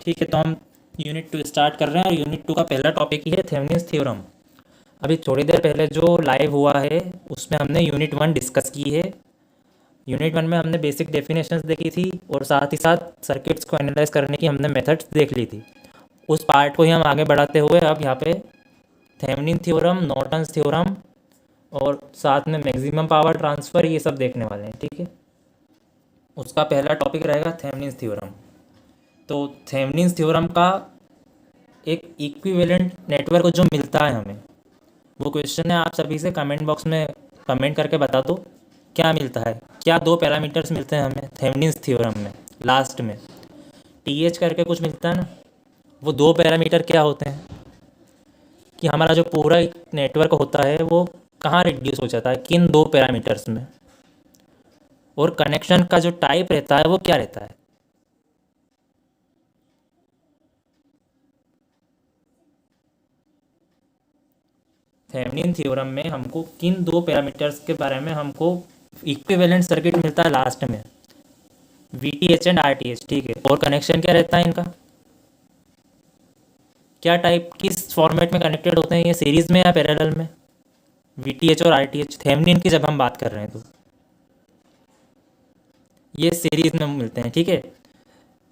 ठीक है, तो हम यूनिट 2 स्टार्ट कर रहे हैं और यूनिट 2 का पहला टॉपिक ही है थेवेनिन्स थ्योरम। अभी थोड़ी देर पहले जो लाइव हुआ है उसमें हमने यूनिट 1 डिस्कस की है। यूनिट 1 में हमने बेसिक डेफिनेशंस देखी थी और साथ ही साथ सर्किट्स को एनालाइज करने की हमने मेथड्स देख ली थी। उस पार्ट को ही हम आगे बढ़ाते हुए अब यहाँ पे थेवेनिन थ्योरम, नॉर्टन्स थ्योरम और साथ में मैक्सिमम पावर ट्रांसफ़र ये सब देखने वाले हैं। ठीक है, उसका पहला टॉपिक रहेगा थेवेनिन्स थ्योरम। तो थेवेनिन्स थ्योरम का एक इक्विवेलेंट नेटवर्क जो मिलता है हमें, वो क्वेश्चन है आप सभी से, कमेंट बॉक्स में कमेंट करके बता दो क्या मिलता है। क्या दो पैरामीटर्स मिलते हैं हमें थेवेनिन्स थ्योरम में? लास्ट में टीएच करके कुछ मिलता है ना, वो दो पैरामीटर क्या होते हैं कि हमारा जो पूरा नेटवर्क होता है वो कहाँ रिड्यूस हो जाता है, किन दो पैरामीटर्स में, और कनेक्शन का जो टाइप रहता है वो क्या रहता है। थेवेनिन थ्योरम में हमको किन दो पैरामीटर्स के बारे में हमको इक्विवेलेंट सर्किट मिलता है लास्ट में, वीटीएच एंड आरटीएच। ठीक है, और कनेक्शन क्या रहता है इनका, क्या टाइप, किस फॉर्मेट में कनेक्टेड होते हैं ये, सीरीज में या पैरेलल में? वीटीएच और आरटीएच थेवेनिन की जब हम बात कर रहे हैं तो ये सीरीज में मिलते हैं। ठीक है,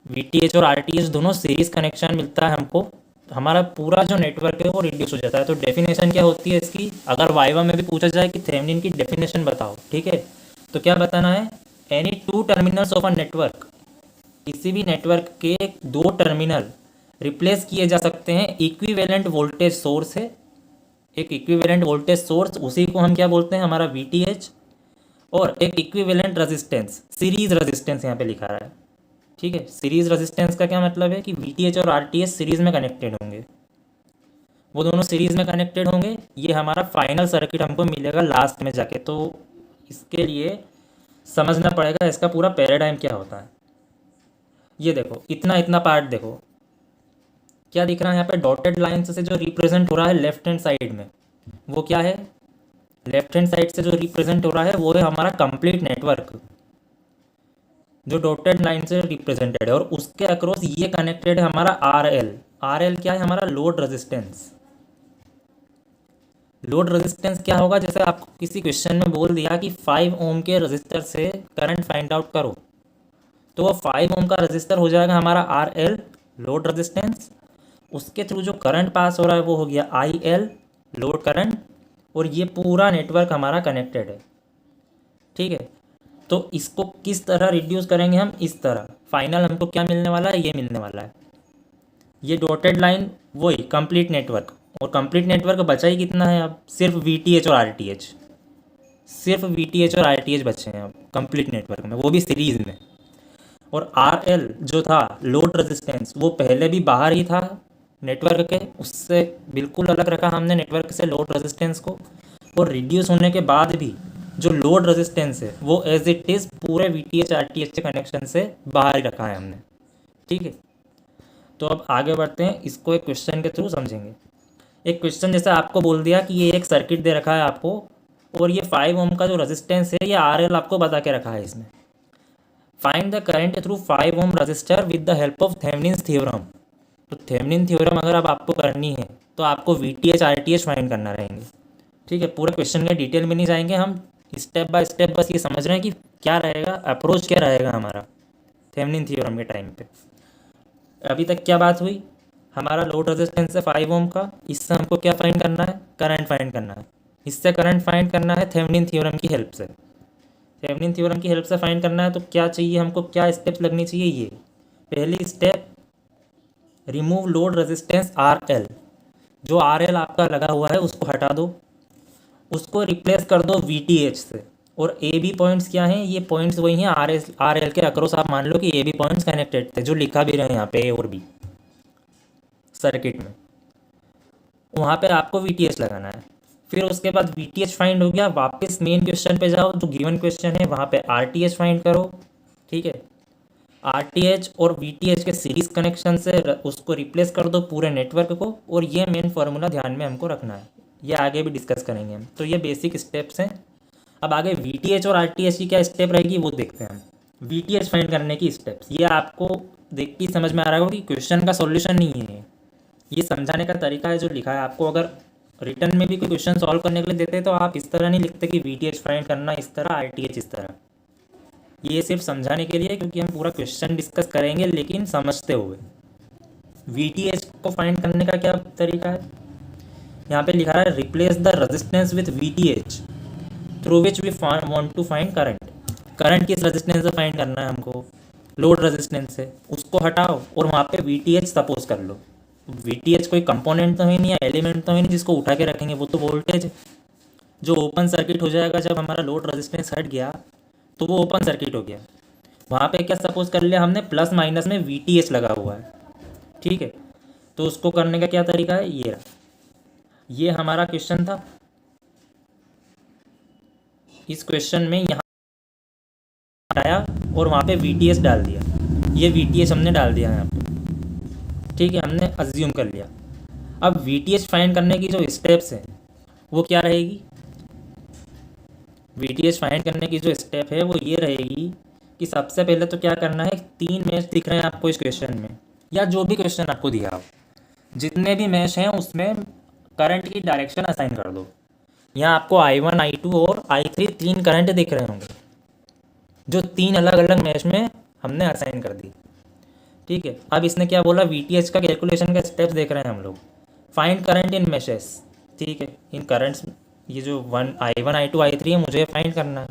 वीटीएच और आरटीएच दोनों सीरीज कनेक्शन मिलता है हमको, हमारा पूरा जो नेटवर्क है वो रिड्यूस हो जाता है। तो डेफिनेशन क्या होती है इसकी, अगर वाइवा में भी पूछा जाए कि थेवेनिन की डेफिनेशन बताओ, ठीक है, तो क्या बताना है, any two terminals of a network, किसी भी नेटवर्क के दो टर्मिनल रिप्लेस किए जा सकते हैं। इक्विवेलेंट वोल्टेज सोर्स है, एक इक्विवेलेंट वोल्टेज सोर्स, उसी को हम क्या बोलते हैं, हमारा वीटीएच, और एक इक्विवेलेंट रेजिस्टेंस, सीरीज रेजिस्टेंस यहाँ पे लिखा रहा है। ठीक है, सीरीज रेजिस्टेंस का क्या मतलब है कि वीटीएच और आरटीएच सीरीज में कनेक्टेड होंगे, वो दोनों सीरीज में कनेक्टेड होंगे। ये हमारा फाइनल सर्किट हमको मिलेगा लास्ट में जाके। तो इसके लिए समझना पड़ेगा इसका पूरा पैराडाइम क्या होता है। ये देखो, इतना इतना पार्ट देखो, क्या दिख रहा है यहाँ पे, डॉटेड लाइन से जो रिप्रेजेंट हो रहा है लेफ्ट हैंड साइड में, वो क्या है, लेफ्ट हैंड साइड से जो रिप्रेजेंट हो रहा है वो है हमारा कंप्लीट नेटवर्क, जो डॉटेड लाइन से रिप्रेजेंटेड है, और उसके अक्रॉस ये कनेक्टेड है हमारा आर एल। आर एल क्या है, हमारा लोड रेजिस्टेंस। लोड रेजिस्टेंस क्या होगा, जैसे आपको किसी क्वेश्चन में बोल दिया कि 5 ओम के रजिस्टर से करंट फाइंड आउट करो, तो वो 5 ओम का रजिस्टर हो जाएगा हमारा आर एल लोड रेजिस्टेंस, उसके थ्रू जो करंट पास हो रहा है वो हो गया आई एल लोड करंट, और ये पूरा नेटवर्क हमारा कनेक्टेड है। ठीक है, तो इसको किस तरह रिड्यूस करेंगे हम, इस तरह। फाइनल हमको क्या मिलने वाला है, ये मिलने वाला है, ये डॉटेड लाइन वही कंप्लीट नेटवर्क, और कंप्लीट नेटवर्क बचा ही कितना है अब, सिर्फ वीटीएच और आरटीएच, सिर्फ वीटीएच और आरटीएच बचे हैं अब कंप्लीट नेटवर्क में, वो भी सीरीज में। और आर एल जो था लोड रेजिस्टेंस, वो पहले भी बाहर ही था नेटवर्क के, उससे बिल्कुल अलग रखा हमने नेटवर्क से लोड रेजिस्टेंस को, और रिड्यूस होने के बाद भी जो लोड रेजिस्टेंस है वो एज इट इज़ पूरे वीटीएच आरटीएच के कनेक्शन से बाहर ही रखा है हमने। ठीक है, तो अब आगे बढ़ते हैं, इसको एक क्वेश्चन के थ्रू समझेंगे। एक क्वेश्चन जैसे आपको बोल दिया कि ये एक सर्किट दे रखा है आपको, और ये 5 ओम का जो रेजिस्टेंस है ये आर एल आपको बता के रखा है इसमें, find the current through 5 ohm resistor with the help of Thevenin's theorem. तो थेवेनिन थ्योरम अगर अब आपको करनी है तो आपको वीटीएच आरटीएच फाइंड करना रहेंगे। ठीक है, पूरे क्वेश्चन के डिटेल में नहीं जाएंगे हम, स्टेप बाय स्टेप बस ये समझ रहे हैं कि क्या रहेगा, अप्रोच क्या रहेगा हमारा थेवेनिन थ्योरम के टाइम पे। अभी तक क्या बात हुई, हमारा लोड रेजिस्टेंस है 5 ओम का, इससे हमको क्या फाइंड करना है, करंट फाइंड करना है, इससे करंट फाइंड करना है थेवेनिन थ्योरम की हेल्प से। थेवेनिन थ्योरम की हेल्प से फाइंड करना है तो क्या चाहिए हमको, क्या स्टेप्स लगनी चाहिए, ये पहली step, remove load resistance R L, जो आर एल आपका लगा हुआ है उसको हटा दो, उसको रिप्लेस कर दो वीटीएच से। और ए बी पॉइंट्स क्या हैं, ये पॉइंट्स वही हैं आर एल के अक्रॉस, आप मान लो कि ए बी पॉइंट्स कनेक्टेड थे, जो लिखा भी रहे यहाँ पे ए और बी सर्किट में, वहाँ पे आपको वीटीएच लगाना है। फिर उसके बाद वीटीएच फाइंड हो गया, वापस मेन क्वेश्चन पे जाओ, जो गिवन क्वेश्चन है वहाँ पे आरटीएच फाइंड करो। ठीक है, आरटीएच और वीटीएच के सीरीज कनेक्शन से उसको रिप्लेस कर दो पूरे नेटवर्क को, और ये मेन फार्मूला ध्यान में हमको रखना है, ये आगे भी डिस्कस करेंगे हम। तो ये बेसिक स्टेप्स हैं। अब आगे वीटीएच और आरटीएच की क्या स्टेप रहेगी वो देखते हैं हम। VTH फाइंड करने की स्टेप्स, ये आपको देख के समझ में आ रहा होगा कि क्वेश्चन का सॉल्यूशन नहीं है, ये समझाने का तरीका है जो लिखा है। आपको अगर रिटर्न में भी कोई क्वेश्चन सॉल्व करने के लिए देते तो आप इस तरह नहीं लिखते कि VTH फाइंड करना इस तरह, RTH इस तरह। ये सिर्फ समझाने के लिए, क्योंकि हम पूरा क्वेश्चन डिस्कस करेंगे लेकिन समझते हुए। VTH को फाइंड करने का क्या तरीका है, यहाँ पे लिखा है replace the resistance with VTH through which we want to find current. Current किस रेजिस्टेंस से फाइंड करना है हमको, लोड रेजिस्टेंस से, उसको हटाओ और वहाँ पे VTH सपोज कर लो। VTH कोई कंपोनेंट तो है नहीं या एलिमेंट तो है नहीं जिसको उठा के रखेंगे, वो तो वोल्टेज है जो ओपन सर्किट हो जाएगा। जब हमारा लोड रेजिस्टेंस हट गया तो वो ओपन सर्किट हो गया। वहाँ पे क्या सपोज कर लिया हमने, प्लस माइनस में VTH लगा हुआ है, ठीक है। तो उसको करने का क्या तरीका है, ये रहा, ये हमारा क्वेश्चन था। इस क्वेश्चन में यहाँ हटाया और वहाँ पे VTH डाल दिया, ये VTH हमने डाल दिया यहाँ पे, ठीक है, हमने अज्यूम कर लिया। अब VTH फाइंड करने की जो स्टेप्स है वो क्या रहेगी, VTH फाइंड करने की जो स्टेप है वो ये रहेगी कि सबसे पहले तो क्या करना है, 3 मैश दिख रहे हैं आपको इस क्वेश्चन में, या जो भी क्वेश्चन आपको दिया हो, जितने भी मैश हैं उसमें करंट की डायरेक्शन असाइन कर दो। यहाँ आपको I1, I2 और I3 3 करंट दिख रहे होंगे जो 3 अलग अलग मैश में हमने असाइन कर दी, ठीक है। अब इसने क्या बोला, VTH का कैलकुलेशन का स्टेप्स देख रहे हैं हम लोग, फाइंड करंट इन मैशेस, ठीक है। इन करंट्स, ये जो I1, I2, I3 है मुझे फाइंड करना है।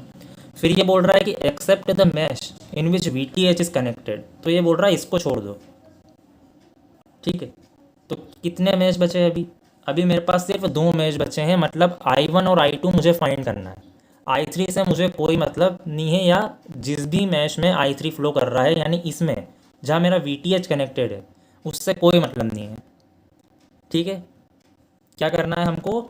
फिर ये बोल रहा है कि except the mesh in which VTH is connected, तो ये बोल रहा है इसको छोड़ दो, ठीक है। तो कितने मैश बचे हैं अभी, अभी मेरे पास सिर्फ 2 मैश बचे हैं, मतलब I1 और I2 मुझे फाइंड करना है। I3 से मुझे कोई मतलब नहीं है, या जिस भी मैश में I3 फ्लो कर रहा है, यानी इसमें जहाँ मेरा VTH कनेक्टेड है उससे कोई मतलब नहीं है, ठीक है। क्या करना है हमको,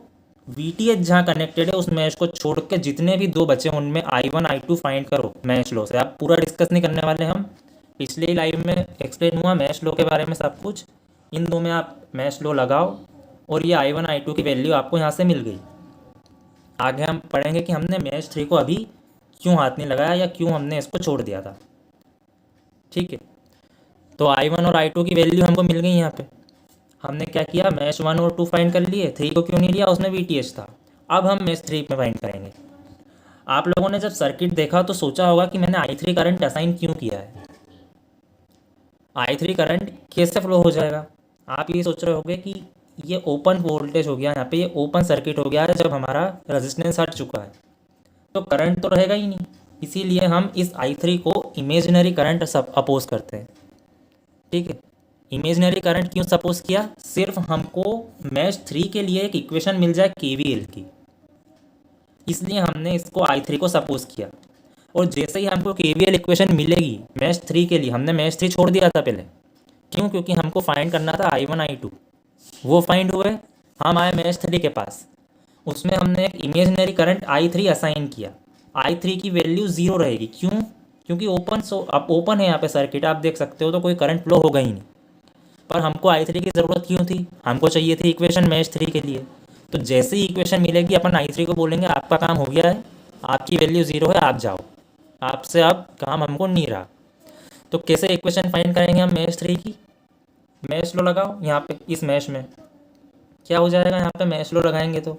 VTH जहाँ कनेक्टेड है उस मैश को छोड़ के जितने भी 2 बचे उनमें I1, I2 फाइंड करो मैश लो से। आप पूरा डिस्कस नहीं करने वाले, हम पिछले लाइव में एक्सप्लेन हुआ मैश लो के बारे में सब कुछ। इन 2 में आप मैश लो लगाओ और ये I1, I2 की वैल्यू आपको यहाँ से मिल गई। आगे हम पढ़ेंगे कि हमने मैश 3 को अभी क्यों हाथ नहीं लगाया या क्यों हमने इसको छोड़ दिया था, ठीक है। तो I1 और I2 की वैल्यू हमको मिल गई। यहाँ पे हमने क्या किया, मैश 1 और 2 फाइंड कर लिए, 3 को क्यों नहीं लिया, उसमें VTH था। अब हम मैश 3 में फाइंड करेंगे। आप लोगों ने जब सर्किट देखा तो सोचा होगा कि मैंने I3 करंट असाइन क्यों किया है, I3 करंट कैसे फ्लो हो जाएगा। आप ये सोच रहे होंगे कि ये ओपन वोल्टेज हो गया, यहाँ पे ये ओपन सर्किट हो गया है, जब हमारा रेजिस्टेंस हट चुका है तो करंट तो रहेगा ही नहीं, इसीलिए हम इस I3 को इमेजिनरी करंट सब अपोज करते हैं, ठीक है। इमेजिनरी करंट क्यों सपोज किया, सिर्फ हमको मैश 3 के लिए एक इक्वेशन मिल जाए KVL की, इसलिए हमने इसको I3 को सपोज किया। और जैसे ही हमको KVL इक्वेशन मिलेगी मैश 3 के लिए, हमने मैश 3 छोड़ दिया था पहले, क्यों, क्योंकि हमको फाइंड करना था I1, I2, वो फाइंड हुए। हम आए मैश 3 के पास, उसमें हमने एक इमेजिनरी करंट I3 असाइन किया। I3 की वैल्यू 0 रहेगी, क्यों, क्योंकि अब ओपन है यहाँ पे सर्किट, आप देख सकते हो, तो कोई करंट फ्लो होगा ही नहीं। पर हमको I3 की ज़रूरत क्यों थी, हमको चाहिए थी इक्वेशन मैश 3 के लिए। तो जैसे ही इक्वेशन मिलेगी अपन I3 को बोलेंगे आपका काम हो गया है, आपकी वैल्यू 0 है, आप जाओ, आपसे अब काम हमको नहीं रहा। तो कैसे इक्वेशन फाइंड करेंगे हम मैश 3 की, मैश लो लगाओ यहाँ पे, इस मैश में क्या हो जाएगा, यहाँ पे मैश लो लगाएंगे तो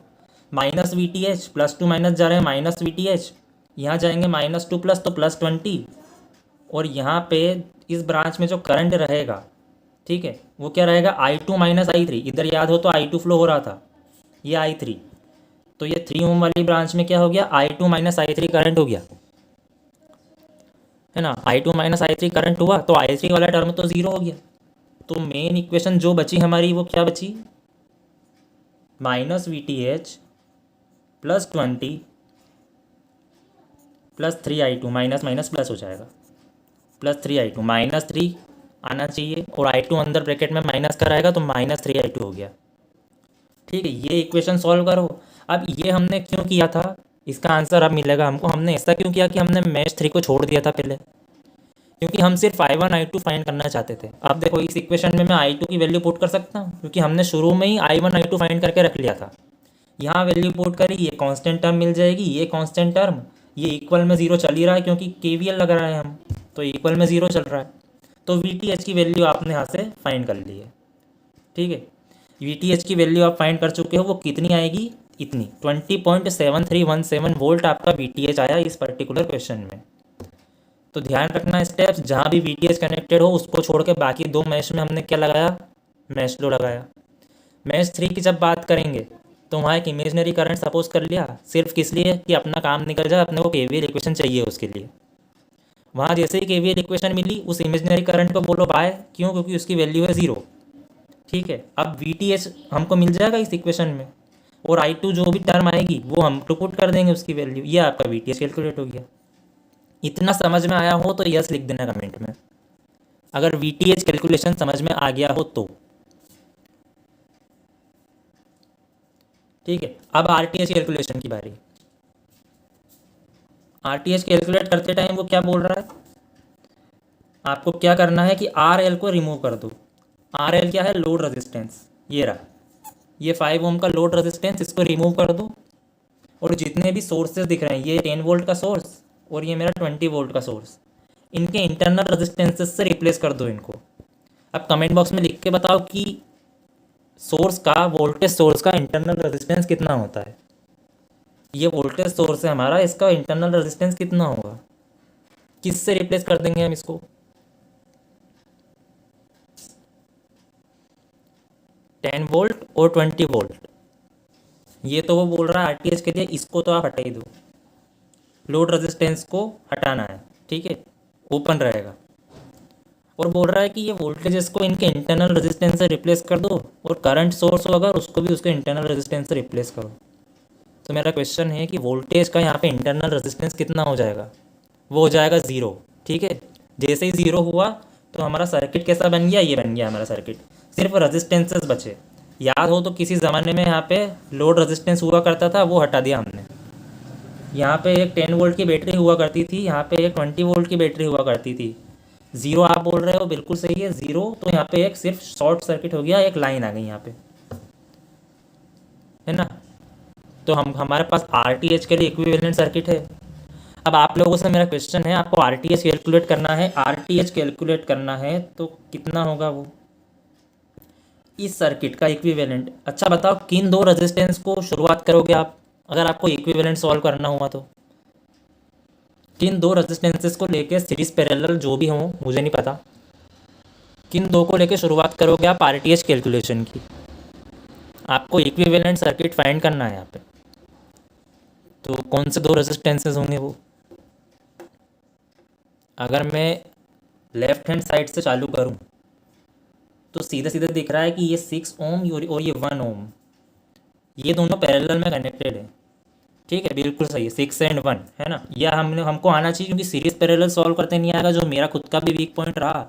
माइनस VTH, +2 माइनस जा रहे हैं, माइनस VTH, यहाँ जाएंगे -2 प्लस तो +20, और यहाँ पे इस ब्रांच में जो करंट रहेगा, ठीक है, वो क्या रहेगा, I2 माइनस I3। इधर याद हो तो I2 फ्लो हो रहा था, ये I3, तो ये 3 ओम वाली ब्रांच में क्या हो गया, I2 माइनस I3 करंट हो गया, है ना। I2 माइनस I3 करंट हुआ तो I3 वाला टर्म तो 0 हो गया। तो मेन इक्वेशन जो बची हमारी वो क्या बची, -VTH +20 +3I2, minus minus plus हो जाएगा, +3I2, -3 आना चाहिए और I2 अंदर ब्रैकेट में माइनस कराएगा तो -3I2 हो गया, ठीक है। ये इक्वेशन सॉल्व करो। अब ये हमने क्यों किया था, इसका आंसर अब मिलेगा हमको। हमने ऐसा क्यों किया कि हमने मैश 3 को छोड़ दिया था पहले, क्योंकि हम सिर्फ I1, I2 फाइंड करना चाहते थे। अब देखो इस इक्वेशन में मैं I2 की वैल्यू पुट कर सकता हूँ, क्योंकि हमने शुरू में ही I1, I2 फाइंड करके रख लिया था। यहाँ वैल्यू पुट करी, ये कांस्टेंट टर्म मिल जाएगी, ये कांस्टेंट टर्म, ये इक्वल में 0 चल ही रहा है क्योंकि KVL लग रहा है हम, तो इक्वल में 0 चल रहा है, तो VTH की वैल्यू आपने यहाँ से फाइंड कर ली है। ठीक है, VTH की वैल्यू आप फाइंड कर चुके हो, वो कितनी आएगी, इतनी 20.7317 वोल्ट आपका VTH आया इस पर्टिकुलर क्वेश्चन में। तो ध्यान रखना स्टेप्स, जहाँ भी VTH कनेक्टेड हो उसको छोड़ के बाकी दो मैश में हमने क्या लगाया, मैश लो लगाया। मैश 3 की जब बात करेंगे तो वहाँ एक इमेजनरी करंट सपोज कर लिया, सिर्फ किस लिए कि अपना काम निकल जाए, अपने को KVL इक्वेशन चाहिए उसके लिए। वहाँ जैसे ही KVL इक्वेशन मिली उस इमेजनरी करंट को बोलो बाय, क्यों, क्योंकि उसकी वैल्यू है 0। ठीक है, अब VTH हमको मिल जाएगा इस इक्वेशन में, और I2 जो भी टर्म आएगी वो हम तो पुट कर देंगे उसकी वैल्यू, ये आपका VTH कैलकुलेट हो गया। इतना समझ में आया हो तो यस लिख देना कमेंट में, अगर VTH कैलकुलेशन समझ में आ गया हो तो। ठीक है, अब RTH कैलकुलेशन की बारी। RTH कैलकुलेट करते टाइम वो क्या बोल रहा है, आपको क्या करना है कि RL को रिमूव कर दो। RL क्या है, लोड रेजिस्टेंस, ये रहा, ये 5 ओम का लोड रेजिस्टेंस, इसको रिमूव कर दो। और जितने भी सोर्सेज दिख रहे हैं, ये 10 वोल्ट का सोर्स और ये मेरा 20 वोल्ट का सोर्स, इनके इंटरनल रेजिस्टेंसेस से रिप्लेस कर दो इनको। अब कमेंट बॉक्स में लिख के बताओ कि सोर्स का, वोल्टेज सोर्स का इंटरनल रेजिस्टेंस कितना होता है। ये वोल्टेज सोर्स है हमारा, इसका इंटरनल रेजिस्टेंस कितना होगा, किससे रिप्लेस कर देंगे हम इसको, 10 वोल्ट और 20 वोल्ट। ये तो वो बोल रहा है RTH के लिए इसको तो आप हटा ही दो, लोड रेजिस्टेंस को हटाना है। ठीक है, ओपन रहेगा, और बोल रहा है कि ये वोल्टेजेस को इनके इंटरनल रेजिस्टेंस से रिप्लेस कर दो, और करंट सोर्स हो अगर उसको भी उसके इंटरनल रेजिस्टेंस से रिप्लेस करो। तो मेरा क्वेश्चन है कि वोल्टेज का यहाँ पे इंटरनल रेजिस्टेंस कितना हो जाएगा, वो हो जाएगा 0। ठीक है, जैसे ही 0 हुआ तो हमारा सर्किट कैसा बन गया, ये बन गया हमारा सर्किट, सिर्फ रेजिस्टेंसेस बचे। याद हो तो किसी ज़माने में यहाँ पे लोड रेजिस्टेंस हुआ करता था, वो हटा दिया हमने। यहाँ पे एक 10 वोल्ट की बैटरी हुआ करती थी, यहाँ पे एक 20 वोल्ट की बैटरी हुआ करती थी। 0 आप बोल रहे हो, बिल्कुल सही है 0, तो यहाँ पे एक सिर्फ शॉर्ट सर्किट हो गया, एक लाइन आ गई यहाँ पे, है ना। तो हमारे पास RTH के लिए इक्विवेलेंट सर्किट है। अब आप लोगों से मेरा क्वेश्चन है, आपको RTH कैलकुलेट करना है, RTH कैलकुलेट करना है तो कितना होगा वो इस सर्किट का इक्विवेलेंट। अच्छा बताओ किन दो रेजिस्टेंस को शुरुआत करोगे आप, अगर आपको इक्विवेलेंट सॉल्व करना हुआ तो किन दो रेजिस्टेंसेस को लेके सीरीज पैरेलल जो भी हो, मुझे नहीं पता, किन दो को लेके शुरुआत करोगे आप RTH कैलकुलेशन की। आपको इक्विवेलेंट सर्किट फाइंड करना है यहाँ पे, तो कौन से दो रेजिस्टेंसेस होंगे वो। अगर मैं लेफ्ट हैंड साइड से चालू करूँ तो सीधे सीधे दिख रहा है कि ये 6 ओम और ये 1 ओम, ये दोनों पैरेलल में कनेक्टेड है। ठीक है, बिल्कुल सही है, 6 एंड 1 है ना। यह हमको आना चाहिए, क्योंकि सीरीज पैरेलल सॉल्व करते नहीं आएगा, जो मेरा खुद का भी वीक पॉइंट रहा।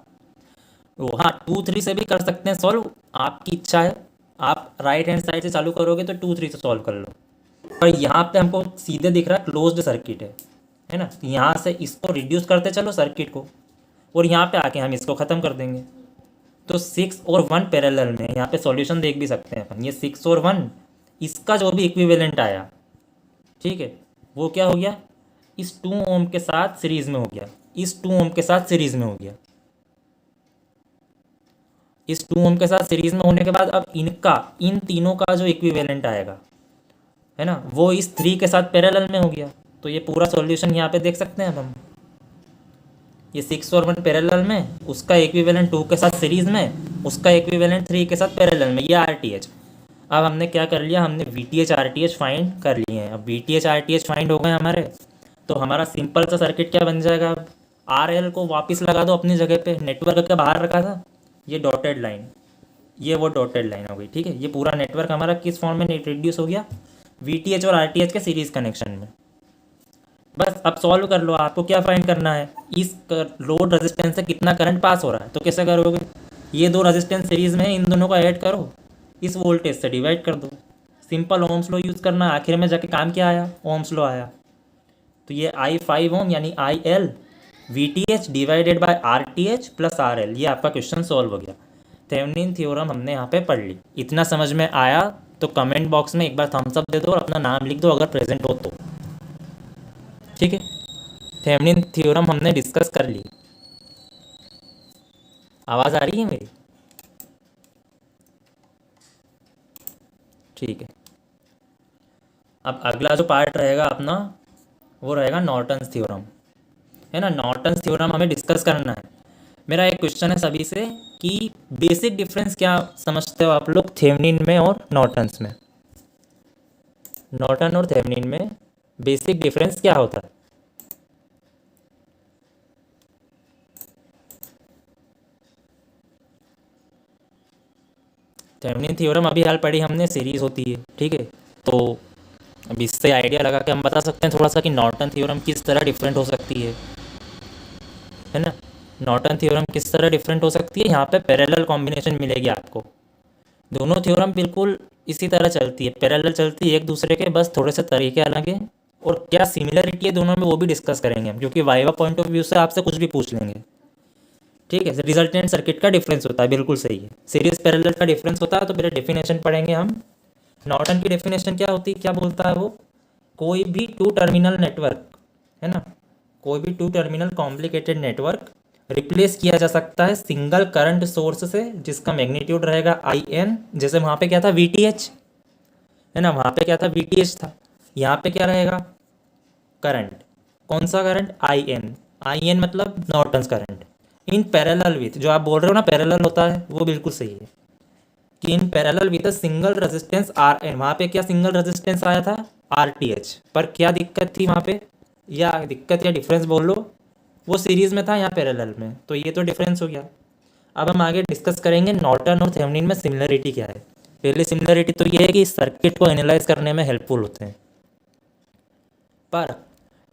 वो हाँ 2-3 से भी कर सकते हैं सॉल्व, आपकी इच्छा है। आप राइट हैंड साइड से चालू करोगे तो 2-3 से सॉल्व कर लो, पर यहाँ पे हमको सीधे दिख रहा है क्लोज्ड सर्किट है ना। तो यहाँ से इसको रिड्यूस करते चलो सर्किट को, और यहाँ पे आके हम इसको ख़त्म कर देंगे। तो 6 और 1 पैरेलल में, यहाँ पे सॉल्यूशन देख भी सकते हैं अपन, ये 6 और 1, इसका जो भी इक्विवेलेंट आया, ठीक है, वो क्या हो गया, इस 2 ओम के साथ सीरीज में हो गया, इस 2 ओम के साथ सीरीज में हो गया। इस 2 ओम के साथ सीरीज में होने के बाद अब इन तीनों का जो इक्विवेलेंट आएगा, है ना, वो इस 3 के साथ पैरेलल में हो गया। तो ये पूरा सॉल्यूशन यहाँ पे देख सकते हैं अब हम, ये 6 और 1 पैरेलल में, उसका इक्विवेलेंट 2 के साथ सीरीज में, उसका इक्विवेलेंट 3 के साथ पैरेलल में, ये RTH। अब हमने क्या कर लिया, हमने VTH RTH फाइंड कर लिए हैं। अब VTH RTH फाइंड हो गए हमारे, तो हमारा सिंपल सा सर्किट क्या बन जाएगा, अब RL को वापस लगा दो अपनी जगह पे, नेटवर्क के बाहर रखा था, ये डॉटेड लाइन, ये वो डॉटेड लाइन हो गई। ठीक है, ये पूरा नेटवर्क हमारा किस फॉर्म में रिड्यूस हो गया, VTH और RTH के सीरीज कनेक्शन में। बस अब सॉल्व कर लो, आपको क्या फाइंड करना है, इस लोड रेजिस्टेंस से कितना करंट पास हो रहा है। तो कैसे करोगे, ये दो रेजिस्टेंस सीरीज में है, इन दोनों को ऐड करो, इस वोल्टेज से डिवाइड कर दो, सिंपल ओम्स लो यूज़ करना। आखिर में जाके काम क्या आया, ओम्स लो आया। तो ये I5 ओम यानी IL VTH divided by RTH plus RL, ये आपका क्वेश्चन सॉल्व हो गया। थेवेनिन थ्योरम हमने यहाँ पे पढ़ ली। इतना समझ में आया तो कमेंट बॉक्स में एक बार थम्स अप दे दो और अपना नाम लिख दो अगर प्रेजेंट हो तो। ठीक है, थेवेनिन थ्योरम हमने डिस्कस कर ली। आवाज़ आ रही है मेरी? ठीक है। अब अगला जो पार्ट रहेगा अपना, वो रहेगा नॉर्टन्स थ्योरम, है ना। नॉर्टन्स थ्योरम हमें डिस्कस करना है। मेरा एक क्वेश्चन है सभी से कि बेसिक डिफरेंस क्या समझते हो आप लोग थेवनिन में और नॉर्टन्स में? नॉर्टन और थेवनिन में बेसिक डिफरेंस क्या होता है? थेवनिन थ्योरम अभी हाल पढ़ी हमने, सीरीज होती है, ठीक है। तो अब इससे आइडिया लगा के हम बता सकते हैं थोड़ा सा कि नॉर्टन थ्योरम किस तरह डिफरेंट हो सकती है ना। नॉर्टन थ्योरम किस तरह डिफरेंट हो सकती है, यहाँ पे पैरेलल कॉम्बिनेशन मिलेगी आपको। दोनों थ्योरम बिल्कुल इसी तरह चलती है, पैरेलल चलती है एक दूसरे के, बस थोड़े से तरीके अलग हैं। और क्या सिमिलरिटी है दोनों में वो भी डिस्कस करेंगे हम, क्योंकि वाइवा पॉइंट ऑफ व्यू से आपसे कुछ भी पूछ लेंगे। ठीक है, रिजल्टेंट सर्किट का डिफरेंस होता है, बिल्कुल सही है। सीरीज पैरेलल का डिफरेंस होता है, तो पहले डेफिनेशन पढ़ेंगे हम। नॉर्टन की डेफिनेशन क्या होती है, क्या बोलता है वो? कोई भी टू टर्मिनल नेटवर्क, है ना, कोई भी two terminal complicated network replace किया जा सकता है सिंगल करंट सोर्स से, जिसका मैग्नीट्यूड रहेगा आई एन। जैसे वहाँ पे क्या था, वी टी एच, है ना, वहाँ पे क्या था, वी टी एच था। यहाँ पे क्या रहेगा, करंट। कौन सा current, I N. I N मतलब Norton's current. In parallel with, जो आप बोल रहे हो ना पैरेलल होता है, वो बिल्कुल सही है कि in parallel with a single resistance R N. वहाँ पे क्या सिंगल रेजिस्टेंस आया था, आर टी एच। पर क्या दिक्कत थी वहाँ पे, या दिक्कत या डिफरेंस बोल लो, वो सीरीज में था, यहाँ पैरेलल में, तो ये तो डिफरेंस हो गया। अब हम आगे डिस्कस करेंगे नॉर्टन और थेवेनिन में सिमिलरिटी क्या है। पहली सिमिलरिटी तो ये है कि सर्किट को एनालाइज करने में हेल्पफुल होते हैं। पर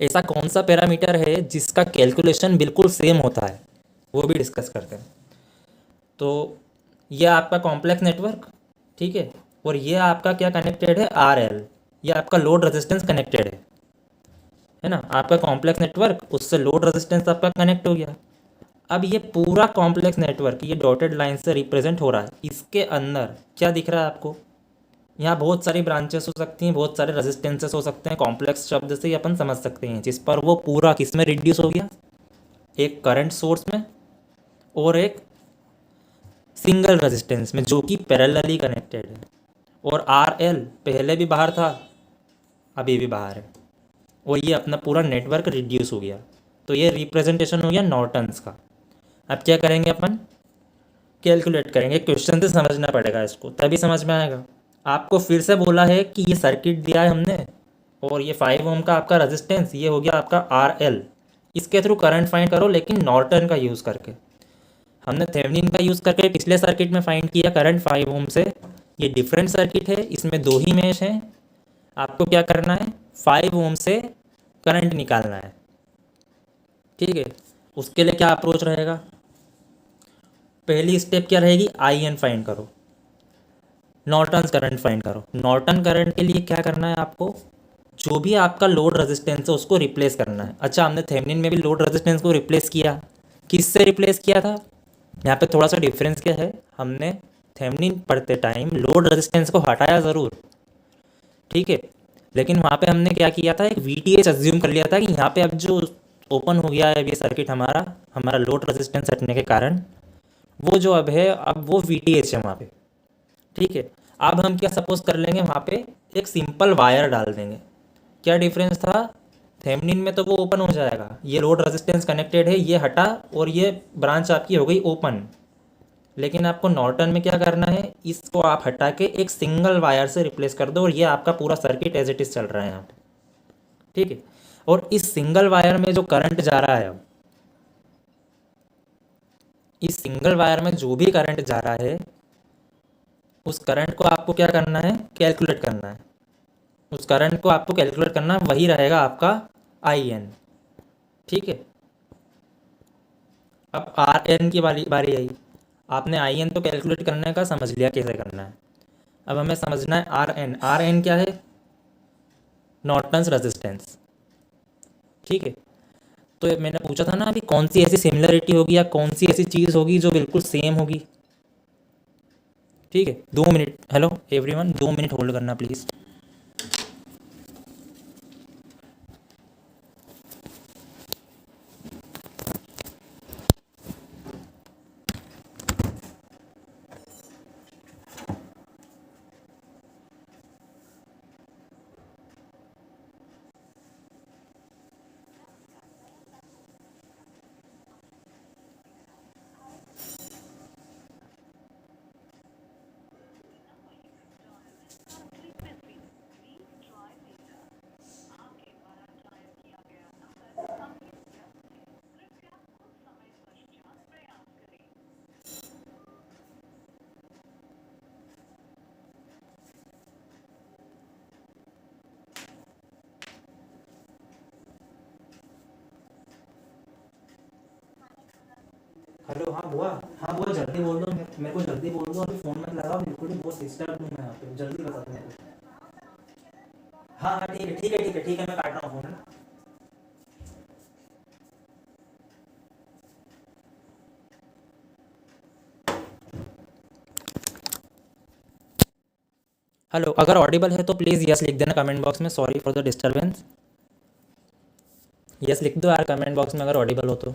ऐसा कौन सा पैरामीटर है जिसका कैलकुलेशन बिल्कुल सेम होता है, वो भी डिस्कस करते हैं। तो ये आपका कॉम्प्लेक्स नेटवर्क, ठीक है, और ये आपका क्या कनेक्टेड है, आर एल। ये आपका लोड रेजिस्टेंस कनेक्टेड है ना। आपका कॉम्प्लेक्स नेटवर्क, उससे लोड रेजिस्टेंस आपका कनेक्ट हो गया। अब ये पूरा कॉम्प्लेक्स नेटवर्क ये डॉटेड लाइन से रिप्रेजेंट हो रहा है। इसके अंदर क्या दिख रहा है आपको, यहाँ बहुत सारी ब्रांचेस हो सकती हैं, बहुत सारे रेजिस्टेंसेस हो सकते हैं। कॉम्प्लेक्स शब्द से ही अपन समझ सकते हैं, जिस पर वो पूरा किस में रिड्यूस हो गया, एक करंट सोर्स में और एक सिंगल रेजिस्टेंस में, जो कि पैरेलली कनेक्टेड है। और आर एल पहले भी बाहर था, अभी भी बाहर है, और ये अपना पूरा नेटवर्क रिड्यूस हो गया। तो ये रिप्रेजेंटेशन हो गया नॉर्टन्स का। अब क्या करेंगे अपन, कैलकुलेट करेंगे। क्वेश्चन से समझना पड़ेगा इसको, तभी समझ में आएगा। आपको फिर से बोला है कि ये सर्किट दिया है हमने, और ये 5 ओम का आपका रेजिस्टेंस, ये हो गया आपका आर एल। इसके थ्रू करंट फाइंड करो, लेकिन नॉर्टन का यूज़ करके। हमने थेवेनिन का यूज़ करके पिछले सर्किट में फाइंड किया करंट 5 ओम से। ये डिफरेंट सर्किट है, इसमें दो ही मेश हैं। आपको क्या करना है, 5 ओम से करंट निकालना है, ठीक है। उसके लिए क्या अप्रोच रहेगा, पहली स्टेप क्या रहेगी, आई एन फाइंड करो, नॉर्टन्स करंट फाइंड करो। नॉर्टन करंट के लिए क्या करना है आपको, जो भी आपका लोड रेजिस्टेंस है उसको रिप्लेस करना है। अच्छा, हमने थेवेनिन में भी लोड रेजिस्टेंस को रिप्लेस किया, किससे रिप्लेस किया था? यहाँ पे थोड़ा सा डिफरेंस क्या है, हमने थेवेनिन पढ़ते टाइम लोड रेजिस्टेंस को हटाया ज़रूर, ठीक है, लेकिन वहाँ पे हमने क्या किया था, एक वी टी एच अज्यूम कर लिया था कि यहाँ पे अब जो ओपन हो गया है ये सर्किट हमारा, हमारा लोड रेजिस्टेंस हटने के कारण, वो जो अब है, अब वो वी टी एच है वहाँ पे, ठीक है। अब हम क्या सपोज कर लेंगे, वहाँ पे एक सिंपल वायर डाल देंगे। क्या डिफरेंस था, थेवेनिन में तो वो ओपन हो जाएगा, ये लोड रेजिस्टेंस कनेक्टेड है, ये हटा, और ये ब्रांच आपकी हो गई ओपन। लेकिन आपको नॉर्टन में क्या करना है, इसको आप हटा के एक सिंगल वायर से रिप्लेस कर दो, और ये आपका पूरा सर्किट एज इट इज चल रहा है यहाँ पे, ठीक है। और इस सिंगल वायर में जो करंट जा रहा है, अब इस सिंगल वायर में जो भी करंट जा रहा है, उस करंट को आपको क्या करना है, कैलकुलेट करना है। उस करंट को आपको कैलकुलेट करना है, वही रहेगा आपका आई एन, ठीक है। अब आर एन की बारी बारी आई। आपने आई एन तो कैलकुलेट करने का समझ लिया कैसे करना है। अब हमें समझना है आर एन। आर एन क्या है, नॉर्टन्स रेजिस्टेंस, ठीक है। तो ये मैंने पूछा था ना अभी, कौन सी ऐसी सिमिलरिटी होगी या कौन सी ऐसी चीज़ होगी जो बिल्कुल सेम होगी, ठीक है। 2 minute, hello everyone, 2 minute hold करना प्लीज़। हेलो, हाँ बुआ। हाँ बुआ, जल्दी बोल दो, मेरे को जल्दी बोल दो, अभी फ़ोन मत लगाओ बिल्कुल भी, बहुत डिस्टर्ब हूँ मैं यहाँ पे, जल्दी बता दो मेरे को। हाँ हाँ, ठीक है ठीक है ठीक है ठीक है, मैं काट रहा हूँ फ़ोन, है ना। हेलो, अगर ऑडिबल है तो प्लीज़ यस लिख देना कमेंट बॉक्स में, sorry for the disturbance. Yes लिख दो यार कमेंट बॉक्स में अगर ऑडिबल हो तो।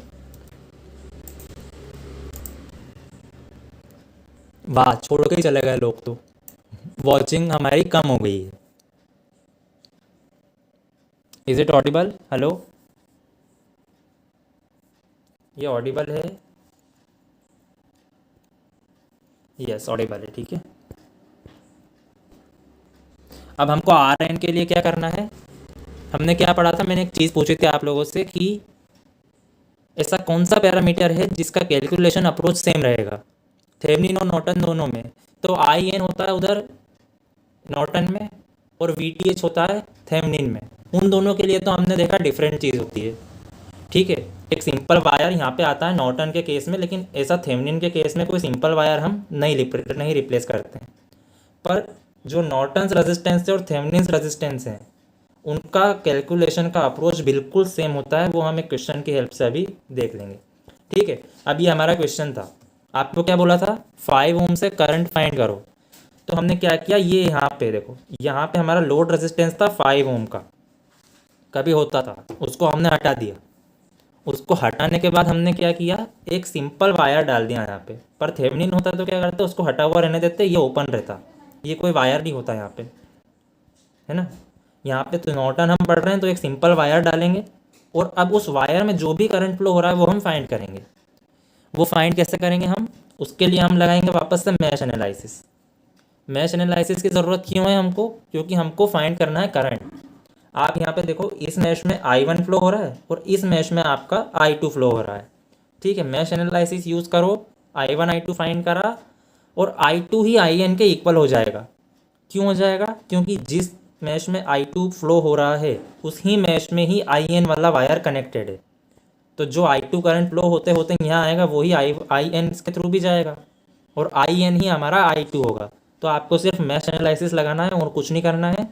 वाह, छोड़ के ही चले गए लोग तो। वॉचिंग हमारी कम हो गई है। Is it Audible? हेलो, ये ऑडिबल है? यस ऑडिबल है, ठीक है। अब हमको आर एन के लिए क्या करना है? हमने क्या पढ़ा था, मैंने एक चीज़ पूछी थी आप लोगों से कि ऐसा कौन सा पैरामीटर है जिसका कैलकुलेशन अप्रोच सेम रहेगा थेवेनिन और नॉर्टन दोनों में। तो आई एन होता है उधर नॉर्टन में, और वी टी एच होता है थेवेनिन में। उन दोनों के लिए तो हमने देखा डिफरेंट चीज़ होती है, ठीक है। एक सिंपल वायर यहाँ पे आता है नॉर्टन के केस में, लेकिन ऐसा थेवेनिन के केस में कोई सिंपल वायर हम नहीं रिप्लेस करते हैं। पर जो नॉर्टन्स रेजिस्टेंस है और थेवेनिन्स रेजिस्टेंस है, उनका कैलकुलेशन का अप्रोच बिल्कुल सेम होता है। वो हम एक क्वेश्चन की हेल्प से अभी देख लेंगे, ठीक है। अभी हमारा क्वेश्चन था, आपको क्या बोला था, 5 ओम से करंट फाइंड करो। तो हमने क्या किया, ये यहाँ पे देखो, यहाँ पे हमारा लोड रेजिस्टेंस था 5 ओम का, कभी होता था, उसको हमने हटा दिया। उसको हटाने के बाद हमने क्या किया, एक सिंपल वायर डाल दिया यहाँ पे। पर थेवेनिन होता तो क्या करते, उसको हटा हुआ रहने देते, ये ओपन रहता, ये कोई वायर नहीं होता यहाँ पे, है ना। यहाँ पे तो नॉर्टन हम पढ़ रहे हैं तो एक सिंपल वायर डालेंगे, और अब उस वायर में जो भी करंट फ्लो हो रहा है वो हम फाइंड करेंगे। वो फाइंड कैसे करेंगे हम, उसके लिए हम लगाएंगे वापस से मैश एनालिसिस। मैश एनालिसिस की ज़रूरत क्यों है हमको, क्योंकि हमको फाइंड करना है करंट। आप यहाँ पे देखो, इस मैश में I1 फ्लो हो रहा है और इस मैश में आपका I2 फ्लो हो रहा है, ठीक है। मैश एनालिसिस यूज़ करो, I1 I2 फाइंड करा, और I2 ही IN के इक्वल हो जाएगा। क्यों हो जाएगा, क्योंकि जिस मैश में I2 फ्लो हो रहा है उस ही मैश में ही IN वाला वायर कनेक्टेड है। तो जो I2 करंट फ्लो होते होते यहाँ आएगा वही IN के थ्रू भी जाएगा, और IN ही हमारा I2 होगा। तो आपको सिर्फ मैश एनालिसिस लगाना है और कुछ नहीं करना है।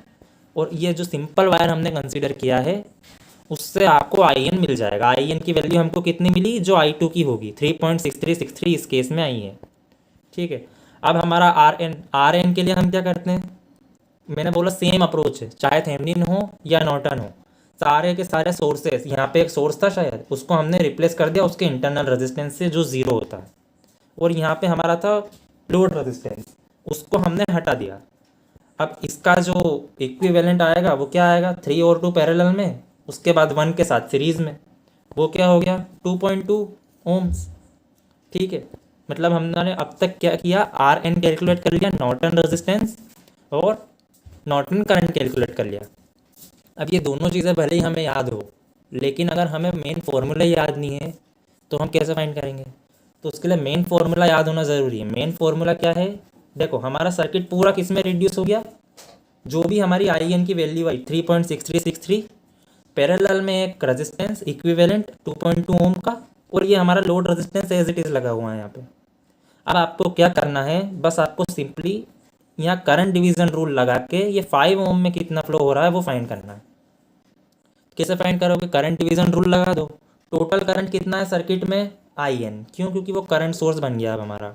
और ये जो सिंपल वायर हमने कंसीडर किया है उससे आपको IN मिल जाएगा। IN की वैल्यू हमको कितनी मिली, जो I2 की होगी, 3.6363 इस केस में आई है, ठीक है। अब हमारा आर एन के लिए हम क्या करते हैं, मैंने बोला सेम अप्रोच है, चाहे थेवेनिन हो या नॉर्टन हो। सारे के सारे सोर्सेस, यहाँ पे एक सोर्स था शायद, उसको हमने रिप्लेस कर दिया उसके इंटरनल रेजिस्टेंस से जो ज़ीरो होता है, और यहाँ पे हमारा था लोड रेजिस्टेंस, उसको हमने हटा दिया। अब इसका जो इक्विवेलेंट आएगा वो क्या आएगा, 3 और 2 पैरेलल में, उसके बाद 1 के साथ सीरीज में, वो क्या हो गया 2.2 ओम्स, ठीक है। मतलब हमने अब तक क्या किया, आर एन कैलकुलेट कर लिया, नॉर्टन रेजिस्टेंस और नॉर्टन करंट कैलकुलेट कर लिया। अब ये दोनों चीज़ें भले ही हमें याद हो, लेकिन अगर हमें मेन फार्मूला याद नहीं है तो हम कैसे फाइंड करेंगे। तो उसके लिए मेन फार्मूला याद होना ज़रूरी है। मेन फार्मूला क्या है, देखो हमारा सर्किट पूरा किस में रिड्यूस हो गया, जो भी हमारी आई एन की वैल्यू आई 3.6363, पैरेलल में एक रेजिस्टेंस इक्विवेलेंट 2.2 ओम का, और ये हमारा load resistance as it is लगा हुआ है यहाँ पे। अब आपको क्या करना है, बस आपको सिंपली यहाँ करंट डिवीजन रूल लगा के ये 5 ओम में कितना फ्लो हो रहा है वो फाइंड करना है। कैसे फाइंड करोगे, करंट डिवीजन रूल लगा दो। टोटल करंट कितना है सर्किट में, IN, क्यों, क्योंकि वो करंट सोर्स बन गया अब हमारा,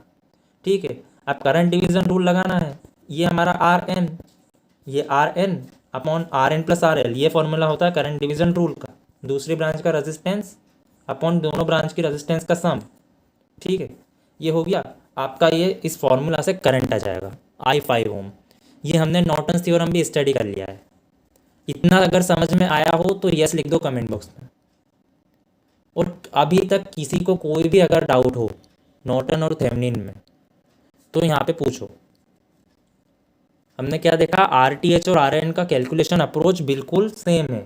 ठीक है। अब करंट डिवीजन रूल लगाना है, ये हमारा RN, ये RN upon RN plus RL, ये फॉर्मूला होता है करंट डिवीजन रूल का। दूसरी ब्रांच का रेजिस्टेंस अपॉन दोनों ब्रांच की रेजिस्टेंस का सम, ठीक है। ये हो गया आपका, ये इस फॉर्मूला से करंट आ जाएगा I5 ओम। ये हमने नॉर्टन थ्योरम भी स्टडी कर लिया है। इतना अगर समझ में आया हो तो यस लिख दो कमेंट बॉक्स में। और अभी तक किसी को कोई भी अगर डाउट हो नॉर्टन और थेवेनिन में तो यहाँ पे पूछो। हमने क्या देखा, RTH और RN का कैलकुलेशन अप्रोच बिल्कुल सेम है।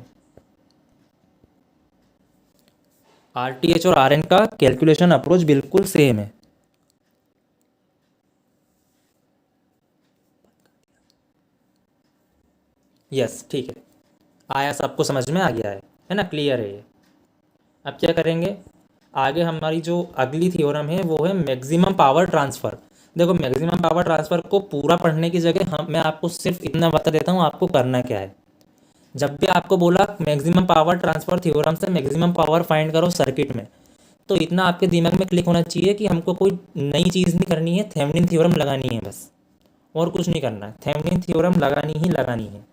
RTH और RN का कैलकुलेशन अप्रोच बिल्कुल सेम है। यस, ठीक है, आया, सबको समझ में आ गया है ना, क्लियर है ये। अब क्या करेंगे, आगे हमारी जो अगली थ्योरम है वो है मैक्सिमम पावर ट्रांसफ़र। देखो मैक्सिमम पावर ट्रांसफ़र को पूरा पढ़ने की जगह मैं आपको सिर्फ इतना बता देता हूँ आपको करना क्या है। जब भी आपको बोला मैक्सिमम पावर ट्रांसफ़र थ्योरम से मैक्सिमम पावर फाइंड करो सर्किट में, तो इतना आपके दिमाग में क्लिक होना चाहिए कि हमको कोई नई चीज़ नहीं करनी है, थेवेनिन थ्योरम लगानी है बस, और कुछ नहीं करना है। थेवेनिन थ्योरम लगानी है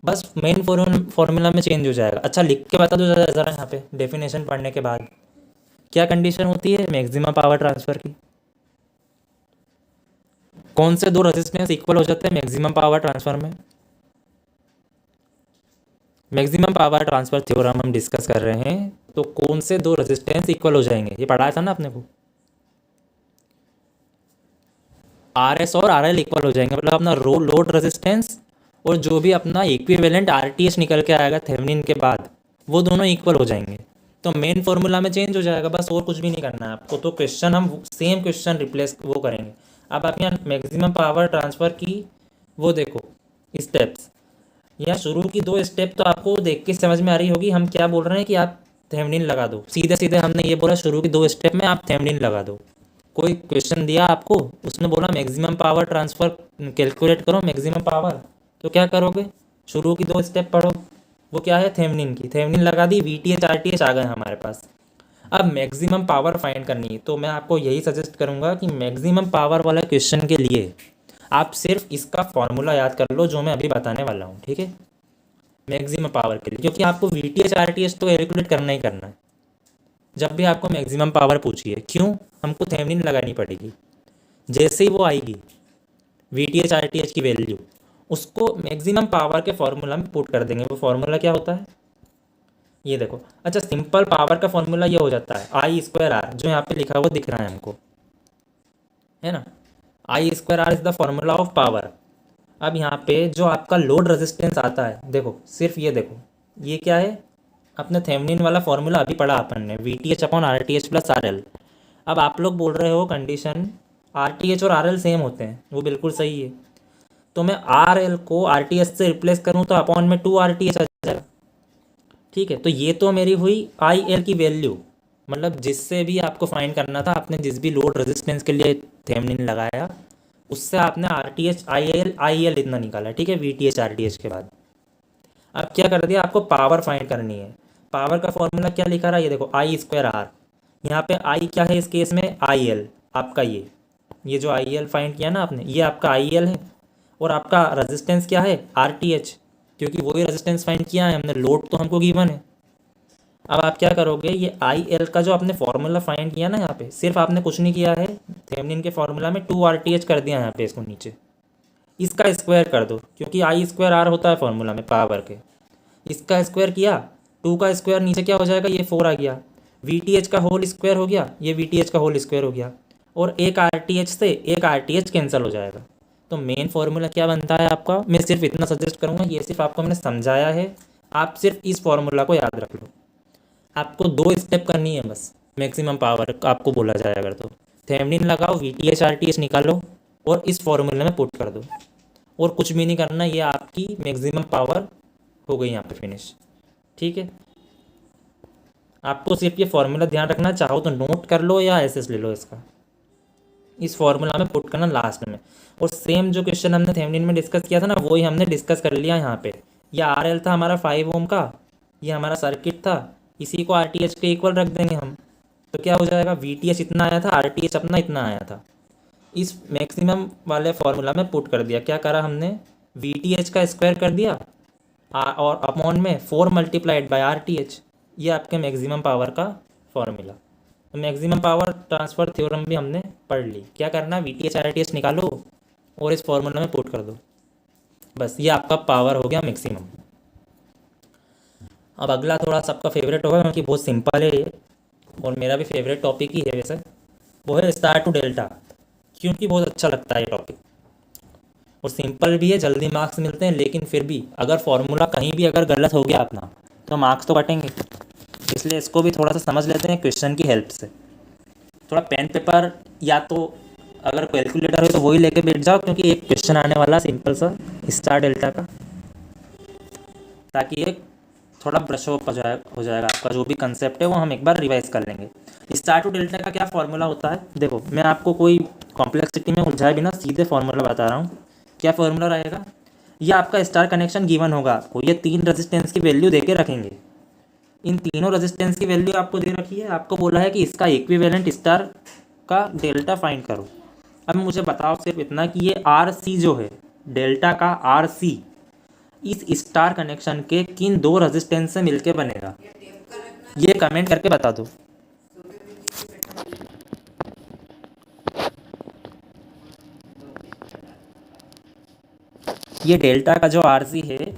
बस। मेन फॉर्मूला में चेंज हो जाएगा। अच्छा लिख के बता दो ज़रा यहाँ पे डेफिनेशन पढ़ने के बाद क्या कंडीशन होती है मैक्सिमम पावर ट्रांसफ़र की। कौन से दो रेजिस्टेंस इक्वल हो जाते हैं मैक्सिमम पावर ट्रांसफ़र में। मैक्सिमम पावर ट्रांसफ़र थ्योरम हम डिस्कस कर रहे हैं, तो कौन से दो रेजिस्टेंस इक्वल हो जाएंगे, ये पढ़ाया था ना आपने को। आर एस और आर एल इक्वल हो जाएंगे, मतलब अपना लोड रेजिस्टेंस और जो भी अपना इक्विवेलेंट आर टी एच निकल के आएगा थेवेनिन के बाद, वो दोनों इक्वल हो जाएंगे। तो मेन फॉर्मूला में चेंज हो जाएगा बस, और कुछ भी नहीं करना है आपको। तो क्वेश्चन हम सेम क्वेश्चन रिप्लेस वो करेंगे। अब आप यहाँ मैक्सिमम पावर ट्रांसफ़र की वो देखो स्टेप्स, यहाँ शुरू की दो स्टेप तो आपको देख के समझ में आ रही होगी हम क्या बोल रहे हैं कि आप थेवेनिन लगा दो। सीधे सीधे हमने ये बोला शुरू की दो स्टेप में आप थेवेनिन लगा दो। कोई क्वेश्चन दिया आपको, उसने बोला मैक्सिमम पावर ट्रांसफ़र कैलकुलेट करो मैक्सिमम पावर, तो क्या करोगे, शुरू की दो स्टेप पढ़ो। वो क्या है थेवेनिन की, थेवेनिन लगा दी, V T H R T H आ गए हमारे पास। अब मैक्सिमम पावर फाइंड करनी है, तो मैं आपको यही सजेस्ट करूंगा कि मैक्सिमम पावर वाला क्वेश्चन के लिए आप सिर्फ इसका फॉर्मूला याद कर लो जो मैं अभी बताने वाला हूँ, ठीक है। मैक्सिमम पावर के लिए, क्योंकि आपको we T H R T H तो कैलकुलेट करना ही करना है जब भी आपको मैक्सिमम पावर पूछिए। क्यों, हमको थेवेनिन लगानी पड़ेगी। जैसे ही वो आएगी we T H R T H की वैल्यू, उसको मैक्सिमम पावर के फॉर्मूला में पुट कर देंगे। वो फॉर्मूला क्या होता है ये देखो। अच्छा सिंपल पावर का फॉर्मूला ये हो जाता है आई स्क्वायर आर, जो यहाँ पे लिखा हुआ दिख रहा है हमको, है ना। I square R is the formula of power. अब यहाँ पे जो आपका लोड रेजिस्टेंस आता है, देखो सिर्फ ये देखो, ये क्या है, अपने थेवेनिन वाला फॉर्मूला अभी पढ़ा अपन ने, we T H upon are T H plus R L. अब आप लोग बोल रहे हो कंडीशन आर टी एच और आर एल सेम होते हैं, वो बिल्कुल सही है। तो मैं आर एल को आर टी एच से रिप्लेस करूँ तो अपॉन में 2 आर टी एच आ जाएगा, ठीक है। तो ये तो मेरी हुई आई एल की वैल्यू, मतलब जिससे भी आपको फाइंड करना था, आपने जिस भी लोड रेजिस्टेंस के लिए थेवेनिन लगाया उससे आपने are T H I L इतना निकाला, ठीक है, we T H R T H के बाद। अब क्या कर दिया, आपको पावर फाइंड करनी है। पावर का फॉर्मूला क्या लिखा रहा है, ये देखो आई स्क्वायर आर। यहाँ पे आई क्या है इस केस में, आई एल आपका, ये जो आई एल फाइंड किया ना आपने, ये आपका आई एल है। और आपका रेजिस्टेंस क्या है, आर टी एच, क्योंकि वही रेजिस्टेंस फाइंड किया है हमने, लोड तो हमको गिवन है। अब आप क्या करोगे, ये आई एल का जो आपने फॉर्मूला फाइंड किया ना, यहाँ पे सिर्फ आपने कुछ नहीं किया है, थेवेनिन के फॉर्मूला में 2 आर टी एच कर दिया यहाँ पे, इसको नीचे इसका स्क्वायर कर दो, क्योंकि आई स्क्वायर आर होता है फॉर्मूला में पावर के। इसका स्क्वायर किया, 2 का स्क्वायर नीचे क्या हो जाएगा, ये 4 आ गया। वी टी एच का होल स्क्वायर हो गया, ये वी टी एच का होल स्क्वायर हो गया। और एक आर टी एच से एक आर टी एच कैंसिल हो जाएगा। तो मेन फॉर्मूला क्या बनता है आपका, मैं सिर्फ इतना सजेस्ट करूँगा, ये सिर्फ आपको मैंने समझाया है, आप सिर्फ इस फॉर्मूला को याद रख लो। आपको 2 स्टेप करनी है बस, मैक्सिमम पावर आपको बोला जाए अगर तो, थेवेनिन लगाओ, we T H R T H निकालो और इस फॉर्मूले में पुट कर दो, और कुछ भी नहीं करना। ये आपकी मैक्सिमम पावर हो गई यहाँ पे फिनिश, ठीक है। आपको सिर्फ ये फॉर्मूला ध्यान रखना, चाहो तो नोट कर लो या एसेस ले लो इसका, इस फॉर्मूला में पुट करना लास्ट में। और सेम जो क्वेश्चन हमने थेवेनिन में डिस्कस किया था ना, वही हमने डिस्कस कर लिया यहाँ पे। ये आर एल था हमारा 5 ओम का, ये हमारा सर्किट था, इसी को आर टी एच के इक्वल रख देंगे हम। तो क्या हो जाएगा, वी टी एच इतना आया था, आर टी एच अपना इतना आया था, इस मैक्सिमम वाले फॉर्मूला में पुट कर दिया। क्या करा हमने, वी टी एच का स्क्वायर कर दिया और अपॉन में 4 multiplied by are T H, ये आपके मैक्सिमम पावर का फॉर्मूला। तो मैक्सिमम पावर ट्रांसफ़र थ्योरम भी हमने पढ़ ली। क्या करना, we T H R T H निकालो और इस फॉर्मूला में पुट कर दो, बस ये आपका पावर हो गया मैक्सिमम। अब अगला थोड़ा सबका फेवरेट होगा, क्योंकि बहुत सिंपल है ये और मेरा भी फेवरेट टॉपिक ही है वैसे, वो है स्टार टू डेल्टा, क्योंकि बहुत अच्छा लगता है ये टॉपिक और सिंपल भी है, जल्दी मार्क्स मिलते हैं। लेकिन फिर भी अगर फॉर्मूला कहीं भी अगर गलत हो गया अपना, तो मार्क्स तो कटेंगे, इसलिए इसको भी थोड़ा सा समझ लेते हैं क्वेश्चन की हेल्प से। थोड़ा पेन पेपर या तो अगर कैलकुलेटर हो तो वही लेके बैठ जाओ, क्योंकि एक क्वेश्चन आने वाला सिंपल सा स्टार डेल्टा का, ताकि एक थोड़ा ब्रश अप हो जाएगा आपका जो भी कंसेप्ट है वो हम एक बार रिवाइज कर लेंगे। स्टार टू डेल्टा का क्या फॉर्मूला होता है, देखो मैं आपको कोई कॉम्प्लेक्सिटी में उलझाए बिना सीधे फॉर्मूला बता रहा हूँ। क्या फॉर्मूला रहेगा, ये आपका स्टार कनेक्शन गिवन होगा आपको, ये 3 रेजिस्टेंस की वैल्यू दे के रखेंगे। इन तीनों रेजिस्टेंस की वैल्यू आपको दे रखी है, आपको बोला है कि इसका इक्विवेलेंट स्टार का डेल्टा फाइंड करो। अब मुझे बताओ सिर्फ इतना कि ये आर सी जो है, डेल्टा का आर सी इस स्टार कनेक्शन के किन 2 रेजिस्टेंस से मिलके बनेगा, ये कमेंट करके बता दो। ये डेल्टा का जो आर सी है,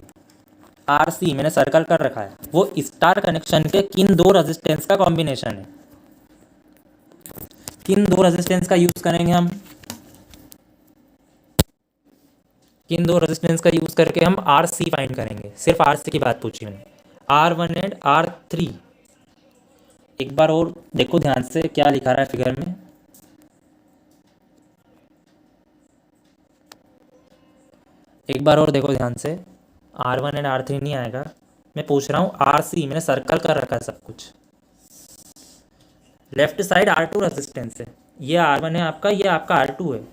आर सी मैंने सर्कल कर रखा है, वो स्टार कनेक्शन के किन 2 रेजिस्टेंस का कॉम्बिनेशन है। किन 2 रेजिस्टेंस का यूज करेंगे हम, किन 2 रेजिस्टेंस का यूज करके हम आर सी फाइंड करेंगे। सिर्फ आर सी की बात पूछी मैंने, R1 एंड R3। एक बार और देखो ध्यान से क्या लिखा रहा है फिगर में, एक बार और देखो ध्यान से, R1 एंड R3 नहीं आएगा, मैं पूछ रहा हूँ आर सी, मैंने सर्कल कर रखा है सब कुछ। लेफ्ट साइड R2 रेजिस्टेंस है, ये R1 है आपका, ये आपका R2 है।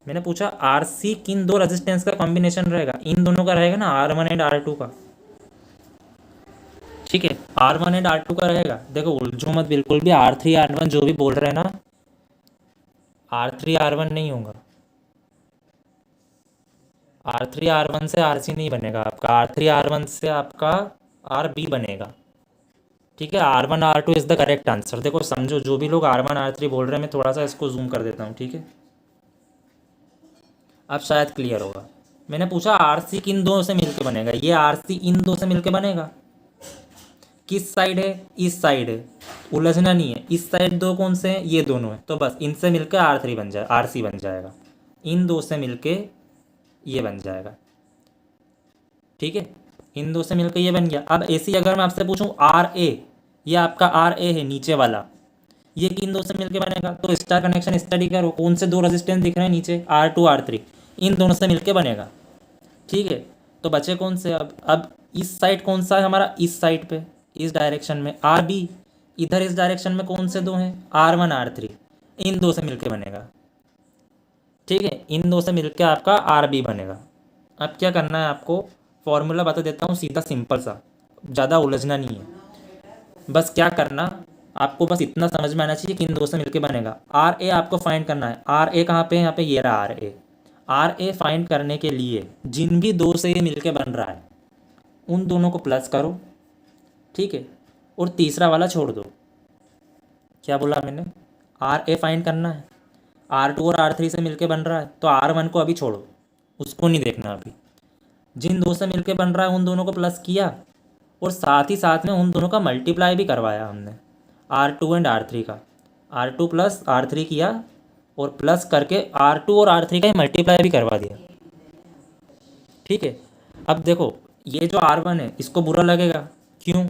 मैंने पूछा आर सी किन 2 रेजिस्टेंस का कॉम्बिनेशन रहेगा, इन दोनों का रहेगा ना, R1 एंड R2 का। ठीक है, R1 एंड R2 का रहेगा। देखो उलझो मत बिल्कुल भी, R3 R1 जो भी बोल रहे हैं ना, R3 R1 नहीं होगा, R3 R1 से RC नहीं बनेगा आपका, R3 R1 से आपका RB बनेगा। ठीक है, R1 R2 is the correct answer. देखो समझो, जो भी लोग R1 R3 बोल रहे हैं, मैं थोड़ा सा इसको जूम कर देता हूँ। ठीक है, अब शायद क्लियर होगा। मैंने पूछा RC किन 2 से मिलके बनेगा, ये RC इन 2 से मिलके बनेगा। किस साइड है, इस साइड है, उलझना नहीं है। इस साइड 2 कौन से हैं, ये दोनों हैं, तो बस इनसे मिलकर R3 बन जाए, RC बन जाएगा। इन 2 से मिलके ये बन जाएगा। ठीक है, इन 2 से मिलकर ये बन गया। अब ऐसी अगर मैं आपसे पूछूं RA, ये आपका RA है नीचे वाला, ये किन 2 से मिलके बनेगा, तो स्टार कनेक्शन स्टडी करो, कौन से 2 रेजिस्टेंस दिख रहे हैं नीचे, R2 R3, इन दोनों से मिलके बनेगा। ठीक है, तो बचे कौन से, अब इस साइड कौन सा है हमारा, इस साइड पे, इस डायरेक्शन में RB, इधर इस डायरेक्शन में कौन से 2 हैं, R1 R3, इन 2 से मिलके बनेगा। ठीक है, इन 2 से मिलके आपका RB बनेगा। अब क्या करना है आपको, फॉर्मूला बता देता हूँ सीधा सिंपल सा, ज़्यादा उलझना नहीं है। बस क्या करना आपको, बस इतना समझ में आना चाहिए कि इन 2 से मिलके बनेगा। RA आपको फाइंड करना है। RA कहाँ पे है, यहाँ पे, ये रहा RA। RA फाइंड करने के लिए जिन भी 2 से ये मिलके बन रहा है उन दोनों को प्लस करो। ठीक है, और तीसरा वाला छोड़ दो। क्या बोला मैंने, RA फाइंड करना है, R2 और R3 से मिलके बन रहा है, तो R1 को अभी छोड़ो, उसको नहीं देखना अभी। जिन 2 से मिलके बन रहा है उन दोनों को प्लस किया, और साथ ही साथ में उन दोनों का मल्टीप्लाई भी करवाया हमने, R2 एंड R3 का। R2 प्लस R3 किया, और प्लस करके R2 और R3 का ही मल्टीप्लाई भी करवा दिया। ठीक है, अब देखो ये जो R1 है इसको बुरा लगेगा, क्यों,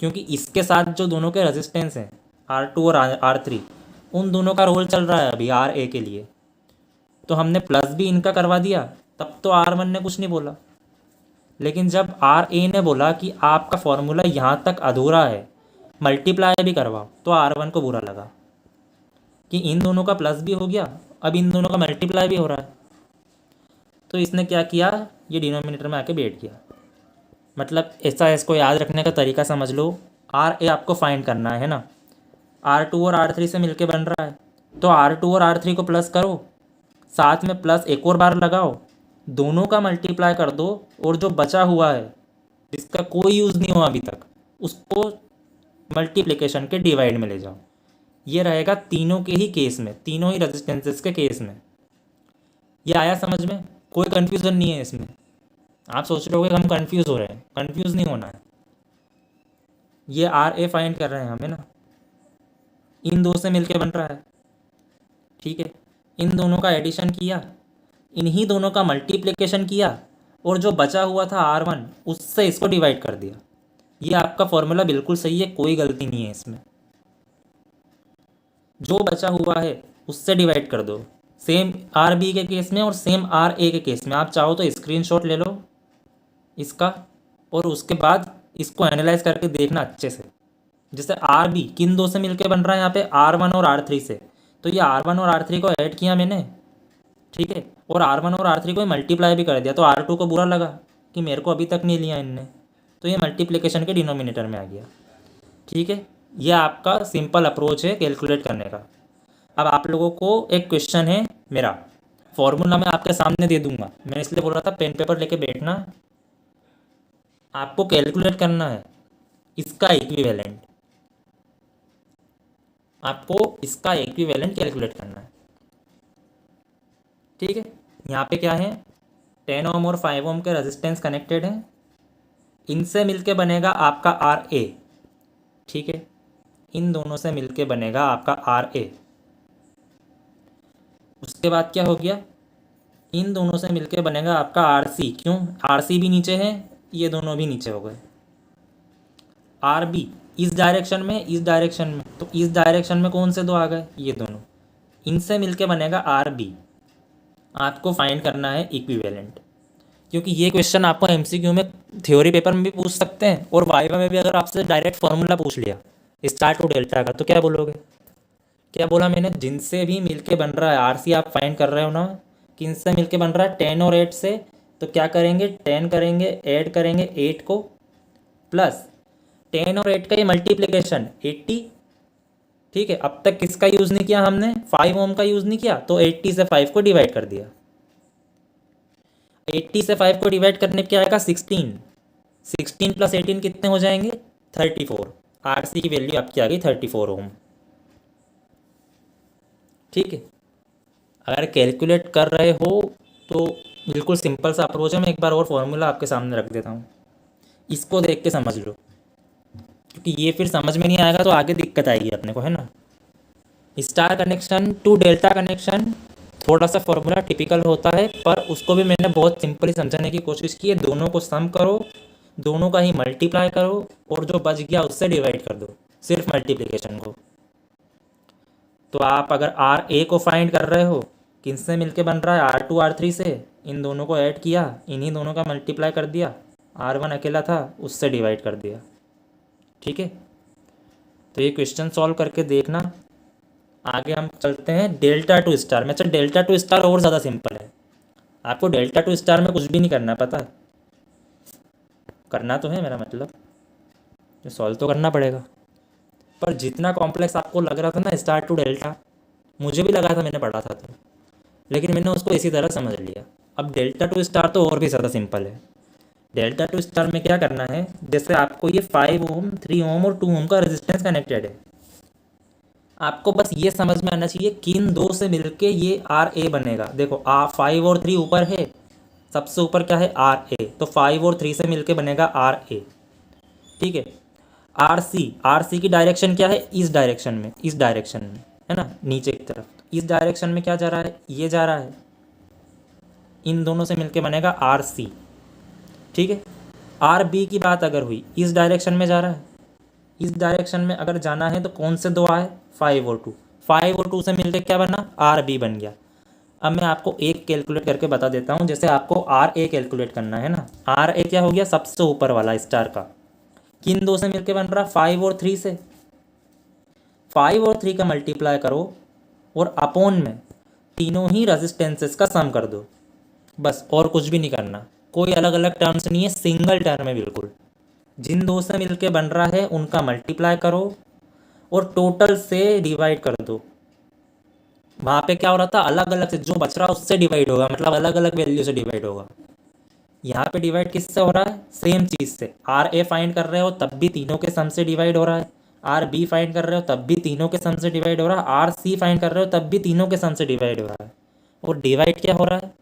क्योंकि इसके साथ जो दोनों के रेजिस्टेंस हैं R2 और R3, उन दोनों का रोल चल रहा है अभी RA के लिए, तो हमने प्लस भी इनका करवा दिया, तब तो R1 ने कुछ नहीं बोला। लेकिन जब RA ने बोला कि आपका फॉर्मूला यहाँ तक अधूरा है, मल्टीप्लाई भी करवाओ, तो R1 को बुरा लगा कि इन दोनों का प्लस भी हो गया, अब इन दोनों का मल्टीप्लाई भी हो रहा है। तो इसने क्या किया, ये डिनोमिनेटर में आके बैठ गया। मतलब ऐसा, इसको याद रखने का तरीका समझ लो, RA आपको फाइंड करना है ना, R2 और R3 से मिलके बन रहा है, तो R2 और R3 को प्लस करो, साथ में प्लस एक और बार लगाओ, दोनों का मल्टीप्लाई कर दो, और जो बचा हुआ है जिसका कोई यूज़ नहीं हुआ अभी तक, उसको मल्टीप्लिकेशन के डिवाइड में ले जाओ। ये रहेगा तीनों के ही केस में, तीनों ही रेजिस्टेंसेस के केस में। ये आया समझ में, कोई कन्फ्यूज़न नहीं है इसमें। आप सोच रहे होगे कि हम कंफ्यूज हो रहे हैं, कंफ्यूज नहीं होना है। ये RA फाइंड कर रहे हैं हमें ना, इन 2 से मिलके बन रहा है। ठीक है, इन दोनों का एडिशन किया, इन्हीं दोनों का मल्टीप्लिकेशन किया, और जो बचा हुआ था R1 उससे इसको डिवाइड कर दिया। ये आपका फॉर्मूला बिल्कुल सही है, कोई गलती नहीं है इसमें। जो बचा हुआ है उससे डिवाइड कर दो, सेम RB के केस में और सेम RA के केस में। आप चाहो तो स्क्रीनशॉट ले लो इसका, और उसके बाद इसको एनालाइज करके देखना अच्छे से। जैसे आर बी किन दो से मिलके बन रहा है यहाँ पे, R1 और R3 से। तो ये R1 और R3 को ऐड किया मैंने, ठीक है, और R1 और R3 को मल्टीप्लाई भी कर दिया। तो R2 को बुरा लगा कि मेरे को अभी तक नहीं लिया इनने, तो ये मल्टीप्लिकेशन के डिनोमिनेटर में आ गया, ठीक है। ये आपका सिंपल अप्रोच है कैलकुलेट करने का। अब आप लोगों को एक क्वेश्चन है मेरा, फॉर्मूला मैं आपके सामने दे दूंगा, मैं इसलिए बोल रहा था पेन पेपर लेके बैठना। आपको कैलकुलेट करना है इसका इक्विवेलेंट, आपको इसका इक्विवेलेंट कैलकुलेट करना है, ठीक है। यहाँ पे क्या है, 10 ओम और 5 ओम के रेजिस्टेंस कनेक्टेड है, इनसे मिलके बनेगा आपका आर ए, ठीक है। इन दोनों से मिलके बनेगा आपका आर ए। उसके बाद क्या हो गया, इन दोनों से मिलके बनेगा आपका आर सी। क्यों, आर सी भी नीचे है, ये दोनों भी नीचे हो गए। आर बी इस डायरेक्शन में, इस डायरेक्शन में, तो इस डायरेक्शन में कौन से दो आ गए, ये दोनों। इनसे मिलके बनेगा आर बी। आपको फाइंड करना है इक्विवेलेंट, क्योंकि ये क्वेश्चन आपको एमसीक्यू में थ्योरी पेपर में भी पूछ सकते हैं, और वाइवा में भी अगर आपसे डायरेक्ट फॉर्मूला पूछ लिया स्टार टू डेल्टा का, तो क्या बोलोगे। क्या बोला मैंने, जिनसे भी मिलके बन रहा है आरसी आप फाइंड कर रहे हो ना, किन से मिलके बन रहा है, 10 और 8 से। तो क्या करेंगे, 10 करेंगे, ऐड करेंगे 8 को, प्लस 10 और 8 का ये मल्टीप्लिकेशन 80, ठीक है। अब तक किसका यूज़ नहीं किया हमने, 5 ओम का यूज़ नहीं किया, तो 80 से 5 को डिवाइड कर दिया। 80 से 5 को डिवाइड करने पे क्या आएगा, 16। 16 प्लस 18 कितने हो जाएंगे, 34। आरसी की वैल्यू आपकी आ गई 34 ओम, ठीक है। अगर कैलकुलेट कर रहे हो तो बिल्कुल सिंपल सा अप्रोच है। मैं एक बार और फॉर्मूला आपके सामने रख देता हूँ, इसको देख के समझ लो, क्योंकि ये फिर समझ में नहीं आएगा तो आगे दिक्कत आएगी अपने को, है ना। Star connection to delta connection थोड़ा सा फॉर्मूला टिपिकल होता है, पर उसको भी मैंने बहुत सिंपली समझाने की कोशिश की है। दोनों को सम करो, दोनों का ही मल्टीप्लाई करो, और जो बच गया उससे डिवाइड कर दो, सिर्फ मल्टीप्लिकेशन को। तो आप अगर आर ए को फाइंड कर रहे हो, किन से मिलके बन रहा है, R2 R3 से, इन दोनों को ऐड किया, इन्हीं दोनों का मल्टीप्लाई कर दिया, R1 अकेला था उससे डिवाइड कर दिया, ठीक है। तो ये क्वेश्चन सॉल्व करके देखना। आगे हम चलते हैं डेल्टा टू स्टार में। चल डेल्टा टू स्टार और ज़्यादा सिंपल है, आपको डेल्टा टू स्टार में कुछ भी नहीं करना, पता है, करना तो है, मेरा मतलब सॉल्व तो करना पड़ेगा। पर जितना कॉम्प्लेक्स आपको लग रहा था ना स्टार टू डेल्टा, मुझे भी लगा था, मैंने पढ़ा था तो, लेकिन मैंने उसको इसी तरह समझ लिया। अब डेल्टा टू स्टार तो और भी ज़्यादा सिंपल है। डेल्टा टू स्टार में क्या करना है, जैसे आपको ये 5 ओम, 3 ओम और 2 ओम का रेजिस्टेंस कनेक्टेड है, आपको बस ये समझ में आना चाहिए किन दो से मिलके ये आर ए बनेगा। देखो 5 और 3 ऊपर है, सबसे ऊपर क्या है, आर ए, तो 5 और 3 से मिलके बनेगा आर ए, ठीक है। आर सी की डायरेक्शन क्या है, इस डायरेक्शन में, इस डायरेक्शन में, है ना, नीचे की तरफ। इस डायरेक्शन में क्या जा रहा है, ये जा रहा है, इन दोनों से मिलके बनेगा आर सी, ठीक है। आर बी की बात अगर हुई, इस डायरेक्शन में जा रहा है, इस डायरेक्शन में अगर जाना है तो कौन से दो आए, 5 और 2। 5 और 2 से मिलकर क्या बना, आर बी बन गया। अब मैं आपको एक कैलकुलेट करके बता देता हूँ। जैसे आपको आर ए कैलकुलेट करना है ना, आर ए क्या हो गया, सबसे ऊपर वाला स्टार का, किन दो से मिलकर बन रहा, 5 और 3 से। 5 और 3 का मल्टीप्लाई करो और अपॉन में तीनों ही रेजिस्टेंसेस का सम कर दो, बस, और कुछ भी नहीं करना। कोई अलग अलग टर्म्स नहीं है, सिंगल टर्म है बिल्कुल। जिन दो से मिलके बन रहा है उनका मल्टीप्लाई करो और टोटल से डिवाइड कर दो। वहाँ पे क्या हो रहा था, अलग अलग से जो बच रहा है उससे डिवाइड होगा, मतलब अलग अलग वैल्यू से डिवाइड होगा। यहाँ पे डिवाइड किससे हो रहा है, सेम चीज़ से। आर ए फाइंड कर रहे हो तब भी तीनों के सम से डिवाइड हो रहा है, आर बी फाइंड कर रहे हो तब भी तीनों के सम से डिवाइड हो रहा है, आर सी फाइंड कर रहे हो तब भी तीनों के सम से डिवाइड हो रहा है। और डिवाइड क्या हो रहा है,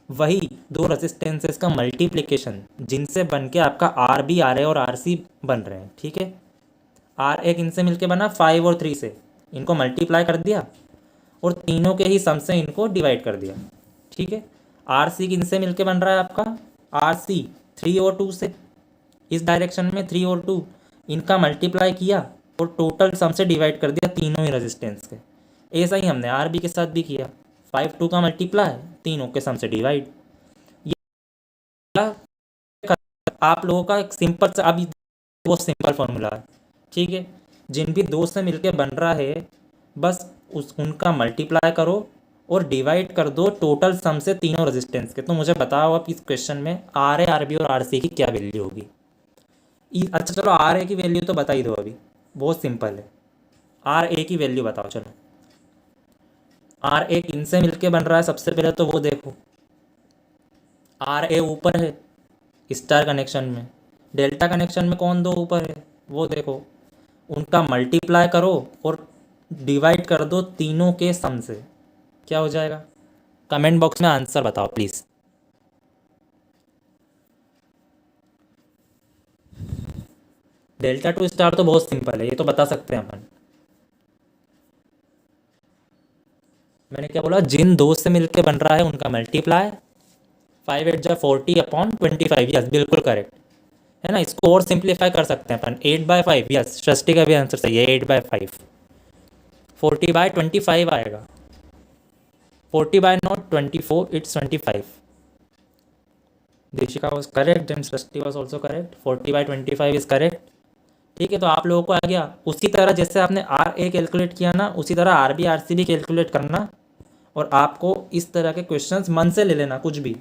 वही दो रेजिस्टेंसेस का मल्टीप्लिकेशन, जिनसे बन के आपका आर बी, आर ए और आर सी बन रहे हैं, ठीक है। आर एक इनसे मिलके बना 5 और 3 से, इनको मल्टीप्लाई कर दिया और तीनों के ही सम से इनको डिवाइड कर दिया, ठीक है। आर सी इनसे मिलके बन रहा है आपका आर सी 3 और 2 से, इस डायरेक्शन में 3 और 2, इनका मल्टीप्लाई किया और टोटल सम से डिवाइड कर दिया तीनों ही रेजिस्टेंस के। ऐसा ही हमने आर बी के साथ भी किया, 5 2 का मल्टीप्लाई, तीनों के सम से डिवाइड। ये आप लोगों का एक सिंपल सा, अभी वो सिंपल फॉर्मूला है। ठीक है, जिन भी दो से मिलके बन रहा है बस उनका मल्टीप्लाई करो और डिवाइड कर दो टोटल सम से तीनों रेजिस्टेंस के। तो मुझे बताओ आप इस क्वेश्चन में आर ए, आर बी और आर सी की क्या वैल्यू होगी। अच्छा चलो आर ए की वैल्यू तो बता ही दो, अभी बहुत सिंपल है। आर ए की वैल्यू बताओ। चलो आर ए इनसे मिलके बन रहा है, सबसे पहले तो वो देखो। आर ए ऊपर है स्टार कनेक्शन में, डेल्टा कनेक्शन में कौन दो ऊपर है वो देखो। उनका मल्टीप्लाई करो और डिवाइड कर दो तीनों के सम से, क्या हो जाएगा। कमेंट बॉक्स में आंसर बताओ प्लीज़। डेल्टा टू स्टार तो बहुत सिंपल है, ये तो बता सकते हैं अपन। मैंने क्या बोला, जिन दो से मिलके बन रहा है उनका मल्टीप्लाई। 5 8 जा 40/25, यस बिल्कुल करेक्ट है ना। इसको और सिंप्लीफाई कर सकते हैं अपन, 8/5, यस सृष्टि का भी आंसर सही है, 8/5। 40/25 आएगा, 40/24, it's 25। Deshika was correct, then Srishti was also correct, 40/25 is correct. ठीक है, तो आप लोगों को आ गया। उसी तरह जैसे आपने आर ए कैलकुलेट किया ना, उसी तरह आर बी आर सी भी कैलकुलेट करना। और आपको इस तरह के क्वेश्चंस मन से ले लेना, कुछ भी।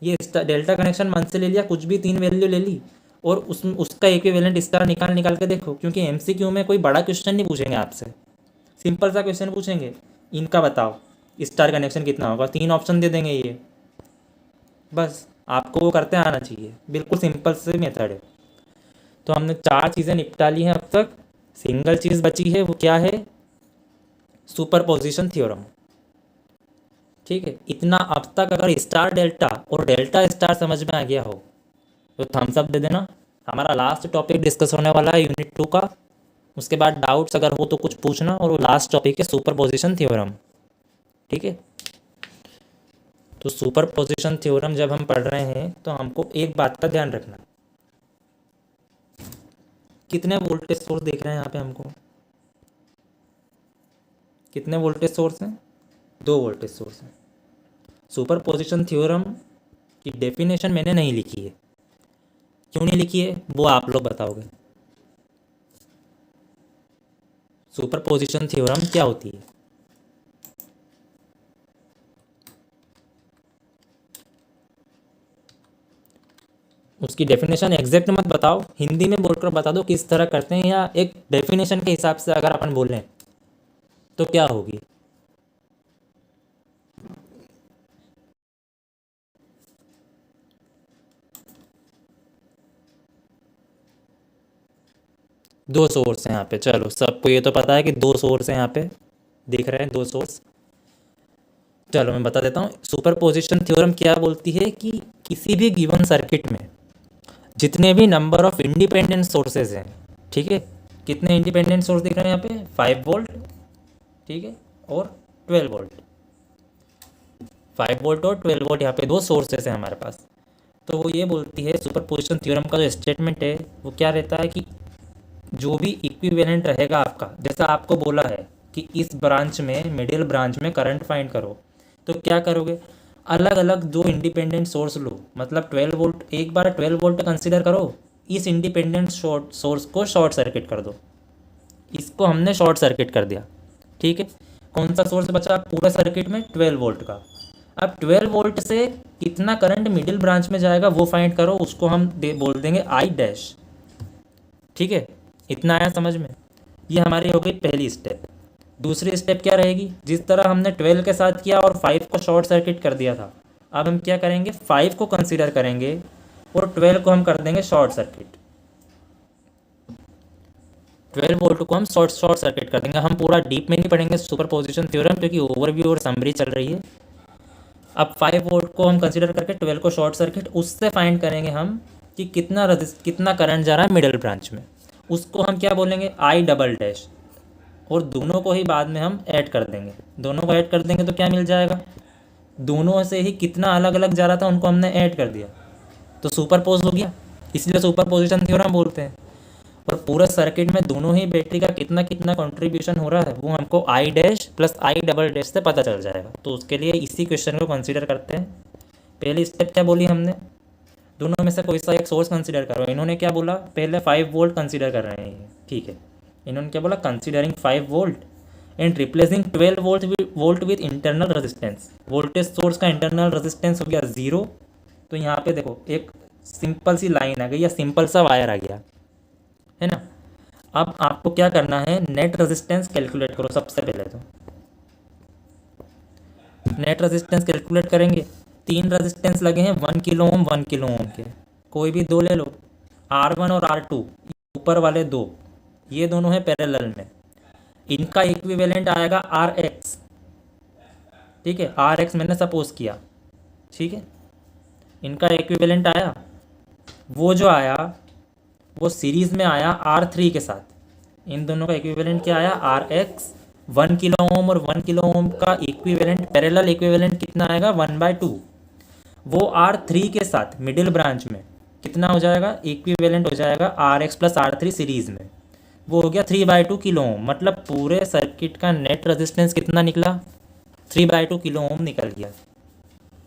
ये डेल्टा कनेक्शन मन से ले लिया, कुछ भी 3 वैल्यू ले ली और उसका इक्विवेलेंट स्टार निकाल के देखो, क्योंकि एमसीक्यू में कोई बड़ा क्वेश्चन नहीं पूछेंगे आपसे, सिंपल सा क्वेश्चन पूछेंगे। इनका बताओ स्टार कनेक्शन कितना होगा, 3 ऑप्शन दे देंगे ये, बस आपको वो करते आना चाहिए। बिल्कुल सिंपल से मेथड है। तो हमने 4 चीज़ें निपटा ली हैं अब तक। सिंगल चीज़ बची है, वो क्या है, सुपरपोजिशन थ्योरम। ठीक है, इतना अब तक अगर स्टार डेल्टा और डेल्टा स्टार समझ में आ गया हो तो थम्स अप दे देना। हमारा लास्ट टॉपिक डिस्कस होने वाला है यूनिट 2 का। उसके बाद डाउट्स अगर हो तो कुछ पूछना, और वो लास्ट टॉपिक है सुपरपोजिशन थ्योरम। ठीक है, तो सुपरपोजिशन थ्योरम जब हम पढ़ रहे हैं तो हमको एक बात का ध्यान रखना। कितने वोल्टेज सोर्स दिख रहे हैं यहाँ पे हमको, कितने वोल्टेज सोर्स हैं, 2 वोल्टेज सोर्स हैं। सुपरपोजिशन थ्योरम की डेफिनेशन मैंने नहीं लिखी है, क्यों नहीं लिखी है वो आप लोग बताओगे। सुपरपोजिशन थ्योरम क्या होती है, उसकी डेफिनेशन एग्जैक्ट मत बताओ, हिंदी में बोलकर बता दो किस तरह करते हैं, या एक डेफिनेशन के हिसाब से अगर अपन बोलें तो क्या होगी। दो सोर्स हैं यहाँ पे, चलो सबको ये तो पता है कि 2 सोर्स हैं यहाँ पे, दिख रहे हैं 2 सोर्स। चलो मैं बता देता हूँ। सुपरपोजिशन थ्योरम क्या बोलती है कि किसी भी गिवन सर्किट में जितने भी नंबर ऑफ इंडिपेंडेंट सोर्सेज हैं, ठीक है, कितने इंडिपेंडेंट सोर्स दिख रहे हैं यहाँ पे, 5 वोल्ट, ठीक है, और 12 वोल्ट। 5 वोल्ट और 12 वोल्ट, यहाँ पे 2 सोर्सेज हैं हमारे पास। तो वो ये बोलती है, सुपरपोजिशन थ्योरम का जो स्टेटमेंट है वो क्या रहता है कि जो भी इक्विवेलेंट रहेगा आपका, जैसा आपको बोला है कि इस ब्रांच में, मिडिल ब्रांच में करंट फाइंड करो, तो क्या करोगे, अलग अलग 2 इंडिपेंडेंट सोर्स लो, मतलब 12 वोल्ट, एक बार 12 वोल्ट कंसीडर करो, इस इंडिपेंडेंट सोर्स को शॉर्ट सर्किट कर दो। इसको हमने शॉर्ट सर्किट कर दिया, ठीक है। कौन सा सोर्स बचा पूरा सर्किट में, 12 वोल्ट का। अब 12 वोल्ट से कितना करंट मिडिल ब्रांच में जाएगा वो फाइंड करो, उसको हम बोल देंगे आई डैश, ठीक है। इतना आया समझ में, ये हमारी हो गई पहली स्टेप। दूसरी स्टेप क्या रहेगी, जिस तरह हमने 12 के साथ किया और 5 को शॉर्ट सर्किट कर दिया था, अब हम क्या करेंगे, 5 को कंसीडर करेंगे और 12 को हम कर देंगे शॉर्ट सर्किट। 12 वोल्ट को हम शॉर्ट सर्किट कर देंगे। हम पूरा डीप में नहीं पढ़ेंगे सुपरपोजिशन थ्योरम, क्योंकि ओवरव्यू और समरी चल रही है। अब 5 वोल्ट को हम कंसीडर करके 12 को शॉर्ट सर्किट, उससे फाइंड करेंगे हम कि कितना करंट जा रहा है मिडिल ब्रांच में, उसको हम क्या बोलेंगे, आई डबल डैश, और दोनों को ही बाद में हम ऐड कर देंगे। दोनों को ऐड कर देंगे तो क्या मिल जाएगा, दोनों से ही कितना अलग अलग जा रहा था उनको हमने ऐड कर दिया, तो सुपरपोज हो गया, इसलिए सुपरपोजिशन थ्योरम बोलते हैं। और पूरा सर्किट में दोनों ही बैटरी का कितना कितना कंट्रीब्यूशन हो रहा है वो हमको आई dash plus I double dash से पता चल जाएगा। तो उसके लिए इसी क्वेश्चन को कंसीडर करते हैं। पहली स्टेप क्या बोली हमने, दोनों में से कोई सा एक सोर्स कंसीडर करो। इन्होंने क्या बोला, पहले 5 वोल्ट कंसीडर कर रहे हैं, ठीक है। इन्होंने क्या बोला, considering 5 volt and replacing 12 volt with internal resistance. Voltage source का इंटरनल रेजिस्टेंस हो गया 0। तो यहाँ पे देखो एक सिंपल सी लाइन आ गई या सिंपल सा वायर आ गया, है ना। अब आपको क्या करना है, नेट रेजिस्टेंस कैलकुलेट करो। सबसे पहले तो नेट रेजिस्टेंस कैलकुलेट करेंगे। 3 रेजिस्टेंस लगे हैं 1 किलो ओम 1 किलो ओम के, कोई भी 2 ले लो। R1 और R2 ऊपर वाले 2, ये दोनों हैं पैरेलल में। इनका इक्विवेलेंट आएगा RX, ठीक है। RX मैंने सपोज किया, ठीक है। इनका इक्विवेलेंट आया, वो जो आया वो सीरीज़ में आया R3 के साथ। इन दोनों का इक्विवेलेंट क्या आया, RX। 1 किलो ओम और 1 किलो ओम का इक्विवेलेंट, पैरेलल इक्विवेलेंट कितना आएगा, 1/2। वो R3 के साथ मिडिल ब्रांच में कितना हो जाएगा, इक्विवेलेंट हो जाएगा RX प्लस R3 सीरीज़ में, वो हो गया 3/2 किलो ओम। मतलब पूरे सर्किट का नेट रेजिस्टेंस कितना निकला, 3/2 किलो ओम निकल गया,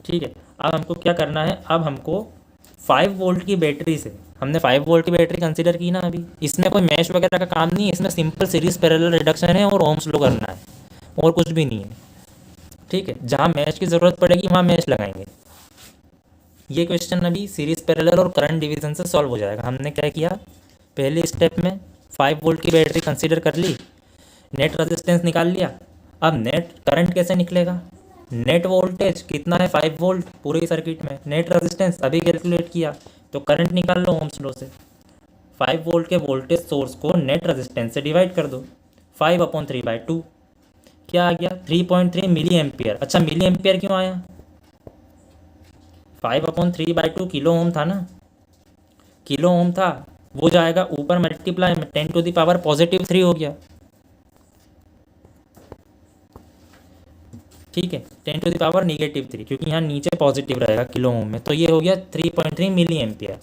ठीक है। अब हमको क्या करना है, अब हमको 5 वोल्ट की बैटरी से, हमने 5 वोल्ट की बैटरी कंसीडर की ना अभी, इसमें कोई मैश वगैरह का काम नहीं है, इसमें सिंपल सीरीज पैरेलल रिडक्शन है और ओम्स लो करना है, और कुछ भी नहीं है, ठीक है। जहाँ मैश की ज़रूरत पड़ेगी वहाँ मैश लगाएंगे। ये क्वेश्चन अभी सीरीज पैरेलल और करंट डिवीजन से सॉल्व हो जाएगा। हमने क्या किया, पहले स्टेप में 5 वोल्ट की बैटरी कंसीडर कर ली, नेट रेजिस्टेंस निकाल लिया। अब नेट करंट कैसे निकलेगा, नेट वोल्टेज कितना है 5 वोल्ट पूरे सर्किट में, नेट रेजिस्टेंस अभी कैलकुलेट किया, तो करंट निकाल लो ओम्स लॉ से। 5 वोल्ट के वोल्टेज सोर्स को नेट रेजिस्टेंस से डिवाइड कर दो, 5/3/2 क्या आ गया, 3.3 मिली एम्पियर। अच्छा मिली एम्पियर क्यों आया, 5/3/2 किलो ओम था ना, किलो ओम था, वो जाएगा ऊपर मल्टीप्लाई में 10⁻³ हो गया, ठीक है। 10⁻³ क्योंकि यहाँ नीचे पॉजिटिव रहेगा किलो ओम में, तो ये हो गया 3.3 मिली एम्पियर।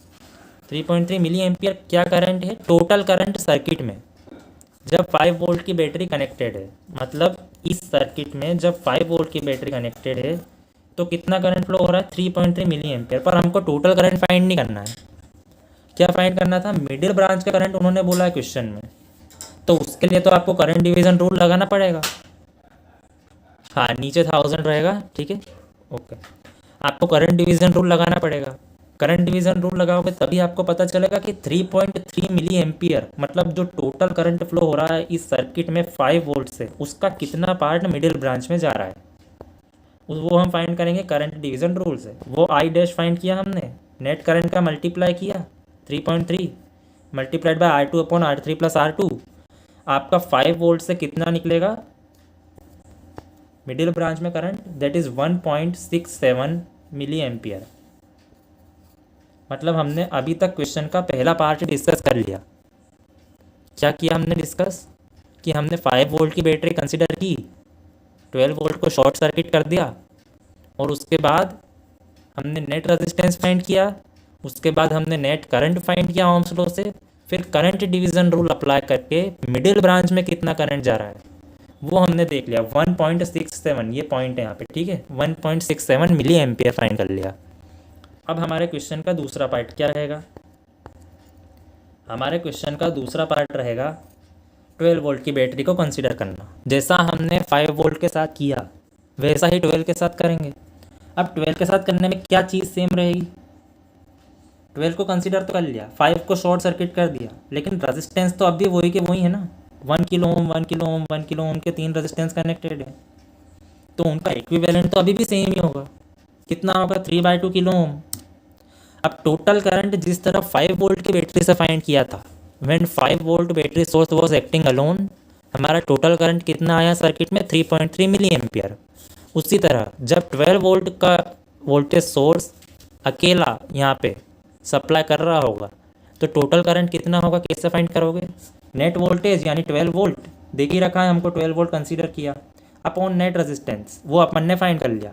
3.3 मिली एम्पियर क्या करंट है, टोटल करंट सर्किट में जब 5 वोल्ट की बैटरी कनेक्टेड है, मतलब इस सर्किट में जब 5 वोल्ट की बैटरी कनेक्टेड है तो कितना करंट फ्लो हो रहा है, 3.3 मिली एम्पियर। पर हमको टोटल करंट फाइंड नहीं करना है, क्या फाइंड करना था, मिडिल ब्रांच का करंट उन्होंने बोला है क्वेश्चन में, तो उसके लिए तो आपको करंट डिवीजन रूल लगाना पड़ेगा। हाँ नीचे 1000 रहेगा, ठीक है, ओके। आपको करंट डिवीजन रूल लगाना पड़ेगा। करंट डिवीजन रूल लगाओगे तभी आपको पता चलेगा कि 3.3 मिली एम्पियर मतलब जो टोटल करंट फ्लो हो रहा है इस सर्किट में 5 वोल्ट से, उसका कितना पार्ट मिडिल ब्रांच में जा रहा है, वो हम फाइंड करेंगे करंट डिवीजन रूल से। वो आई डैश फाइंड किया हमने, नेट करंट का मल्टीप्लाई किया 3.3 multiplied by R2/R3 plus R2, आपका 5 वोल्ट से कितना निकलेगा मिडिल ब्रांच में current, that is 1.67 milli ampere. मतलब हमने अभी तक क्वेश्चन का पहला पार्ट डिस्कस कर लिया। क्या किया हमने डिस्कस, कि हमने 5 वोल्ट की बैटरी कंसिडर की, 12 वोल्ट को शॉर्ट सर्किट कर दिया, और उसके बाद हमने नेट रेजिस्टेंस फाइंड किया, उसके बाद हमने नेट करंट फाइंड किया ओम्स लॉ से, फिर करंट डिवीज़न रूल अप्लाई करके मिडिल ब्रांच में कितना करंट जा रहा है वो हमने देख लिया, 1.67, ये पॉइंट है यहाँ पे, ठीक है, 1.67 मिली एम्पियर फाइंड कर लिया। अब हमारे क्वेश्चन का दूसरा पार्ट क्या रहेगा, हमारे क्वेश्चन का दूसरा पार्ट रहेगा 12 वोल्ट की बैटरी को कंसीडर करना। जैसा हमने 5 वोल्ट के साथ किया वैसा ही 12 के साथ करेंगे। अब 12 के साथ करने में क्या चीज़ सेम रहेगी, 12 को कंसीडर तो कर लिया, 5 को शॉर्ट सर्किट कर दिया, लेकिन रेजिस्टेंस तो अब भी वही के वही है ना, 1 kilo ohm 1 kilo ohm 1 kilo ohm के 3 रेजिस्टेंस कनेक्टेड है, तो उनका इक्विवेलेंट तो अभी भी सेम ही होगा। कितना होगा, 3/2 किलो ओम। अब टोटल करंट जिस तरह 5 वोल्ट की बैटरी से फाइंड किया था, when 5 volt battery source was acting alone, हमारा टोटल करंट कितना आया सर्किट में, 3.3 मिली एम्पियर। उसी तरह जब 12 वोल्ट का वोल्टेज सोर्स अकेला यहाँ पे सप्लाई कर रहा होगा तो टोटल करंट कितना होगा, कैसे फाइंड करोगे, नेट वोल्टेज यानी 12 वोल्ट देख ही रखा है हमको, 12 वोल्ट कंसीडर किया, अपॉन नेट रेजिस्टेंस वो अपन ने फाइंड कर लिया,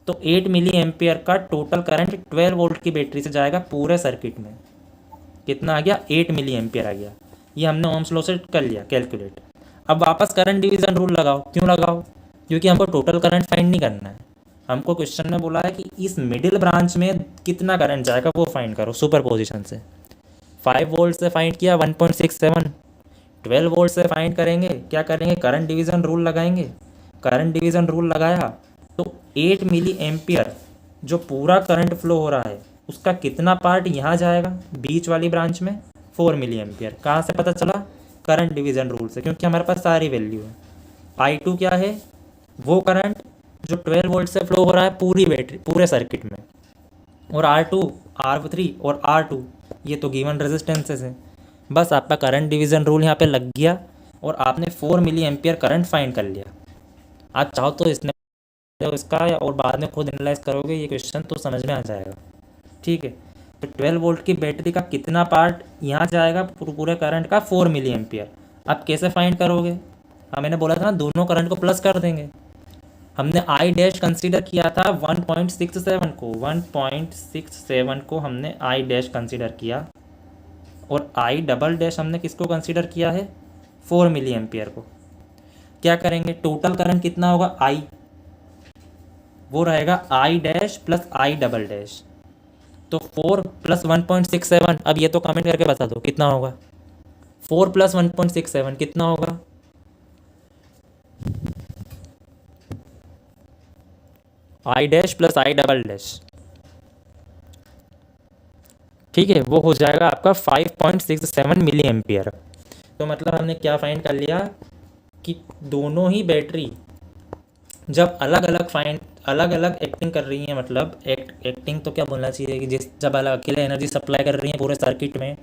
तो 8 मिली एम्पियर का टोटल करंट 12 वोल्ट की बैटरी से जाएगा पूरे सर्किट में। कितना आ गया, 8 मिली एम्पियर आ गया। ये हमने ओम्स लॉ से कर लिया कैलकुलेट। अब वापस करंट डिवीज़न रूल लगाओ, क्यों लगाओ, क्योंकि हमको टोटल करंट फाइंड नहीं करना है, हमको क्वेश्चन में बोला है कि इस मिडिल ब्रांच में कितना करंट जाएगा वो फाइंड करो सुपर पोजिशन से। 5 वोल्ट से फाइंड किया 1.67, 12 वोल्ट से फाइंड करेंगे, क्या करेंगे, करंट डिवीज़न रूल लगाएंगे। करंट डिवीज़न रूल लगाया तो 8 मिली एम्पियर जो पूरा करंट फ्लो हो रहा है उसका कितना पार्ट यहाँ जाएगा बीच वाली ब्रांच में, 4 मिली एम्पियर। कहाँ से पता चला, करंट डिवीज़न रूल से, क्योंकि हमारे पास सारी वैल्यू है। I2 क्या है, वो करंट जो 12 वोल्ट से फ्लो हो रहा है पूरी बैटरी पूरे सर्किट में, और R2, R3 और R2 ये तो गिवन रेजिस्टेंसेस है। बस आपका करंट डिवीज़न रूल यहाँ पे लग गया और आपने 4 मिली एम्पियर करंट फाइंड कर लिया। आप चाहो तो इसने इसका और बाद में खुद एनालाइज करोगे ये क्वेश्चन तो समझ में आ जाएगा। ठीक है, तो 12 वोल्ट की बैटरी का कितना पार्ट यहाँ जाएगा पूरे करंट का, 4 मिली एम्पियर। आप कैसे फाइंड करोगे, मैंने बोला था ना दोनों करंट को प्लस कर देंगे। हमने आई डैश कंसीडर किया था 1.67 को, 1.67 को हमने आई डैश कंसीडर किया, और आई डबल डैश हमने किसको कंसीडर किया है, 4 मिली एम्पियर को। क्या करेंगे, टोटल करंट कितना होगा, आई, वो रहेगा आई dash plus I double dash, तो 4 प्लस 1.67। अब ये तो कमेंट करके बता दो कितना होगा, 4 प्लस 1.67 कितना होगा, आई dash plus I double dash. ठीक है, वो हो जाएगा आपका 5.67 मिली एम्पियर। तो मतलब हमने क्या फाइंड कर लिया कि दोनों ही बैटरी जब अलग अलग एक्टिंग कर रही हैं, मतलब एक्टिंग तो क्या बोलना चाहिए कि जब अलग अकेले एनर्जी सप्लाई कर रही हैं पूरे सर्किट में,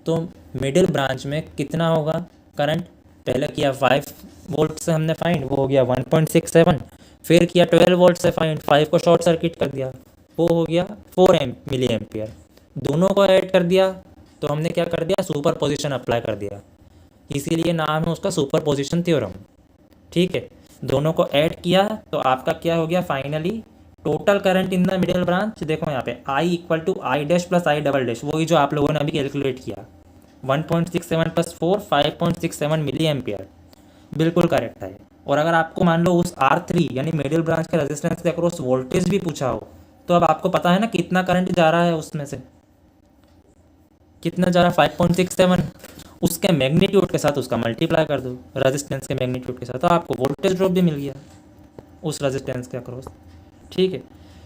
तो मिडिल ब्रांच में कितना होगा करंट। पहले किया 5 वोल्ट से हमने फाइंड, वो हो गया 1.67, फिर किया 12 वोल्ट से फाइंड, 5 को शॉर्ट सर्किट कर दिया, वो हो गया 4 मिली एम्पियर। दोनों को ऐड कर दिया तो हमने क्या कर दिया, सुपर पोजिशन अप्लाई कर दिया, इसीलिए नाम है उसका सुपर पोजिशन थ्योरम। ठीक है, दोनों को ऐड किया तो आपका क्या हो गया, finally total current in the middle branch, देखो यहाँ पे I equal to I dash plus I double dash, वही जो आप लोगों ने अभी कैलकुलेट किया, 1.67 प्लस 4 5.67 मिली एम्पियर, बिल्कुल करेक्ट है। और अगर आपको मान लो उस R3 यानी मिडिल ब्रांच के रेजिस्टेंस के अक्रॉस वोल्टेज भी पूछा हो, तो अब आपको पता है ना कितना करंट जा रहा है, उसमें से कितना जा रहा है 5.67, उसके मैग्नीट्यूड के साथ उसका मल्टीप्लाई कर दो रेजिस्टेंस के मैग्नीट्यूड के साथ, तो आपको वोल्टेज ड्रॉप भी मिल गया उस रेजिस्टेंस के अक्रॉस। ठीक है,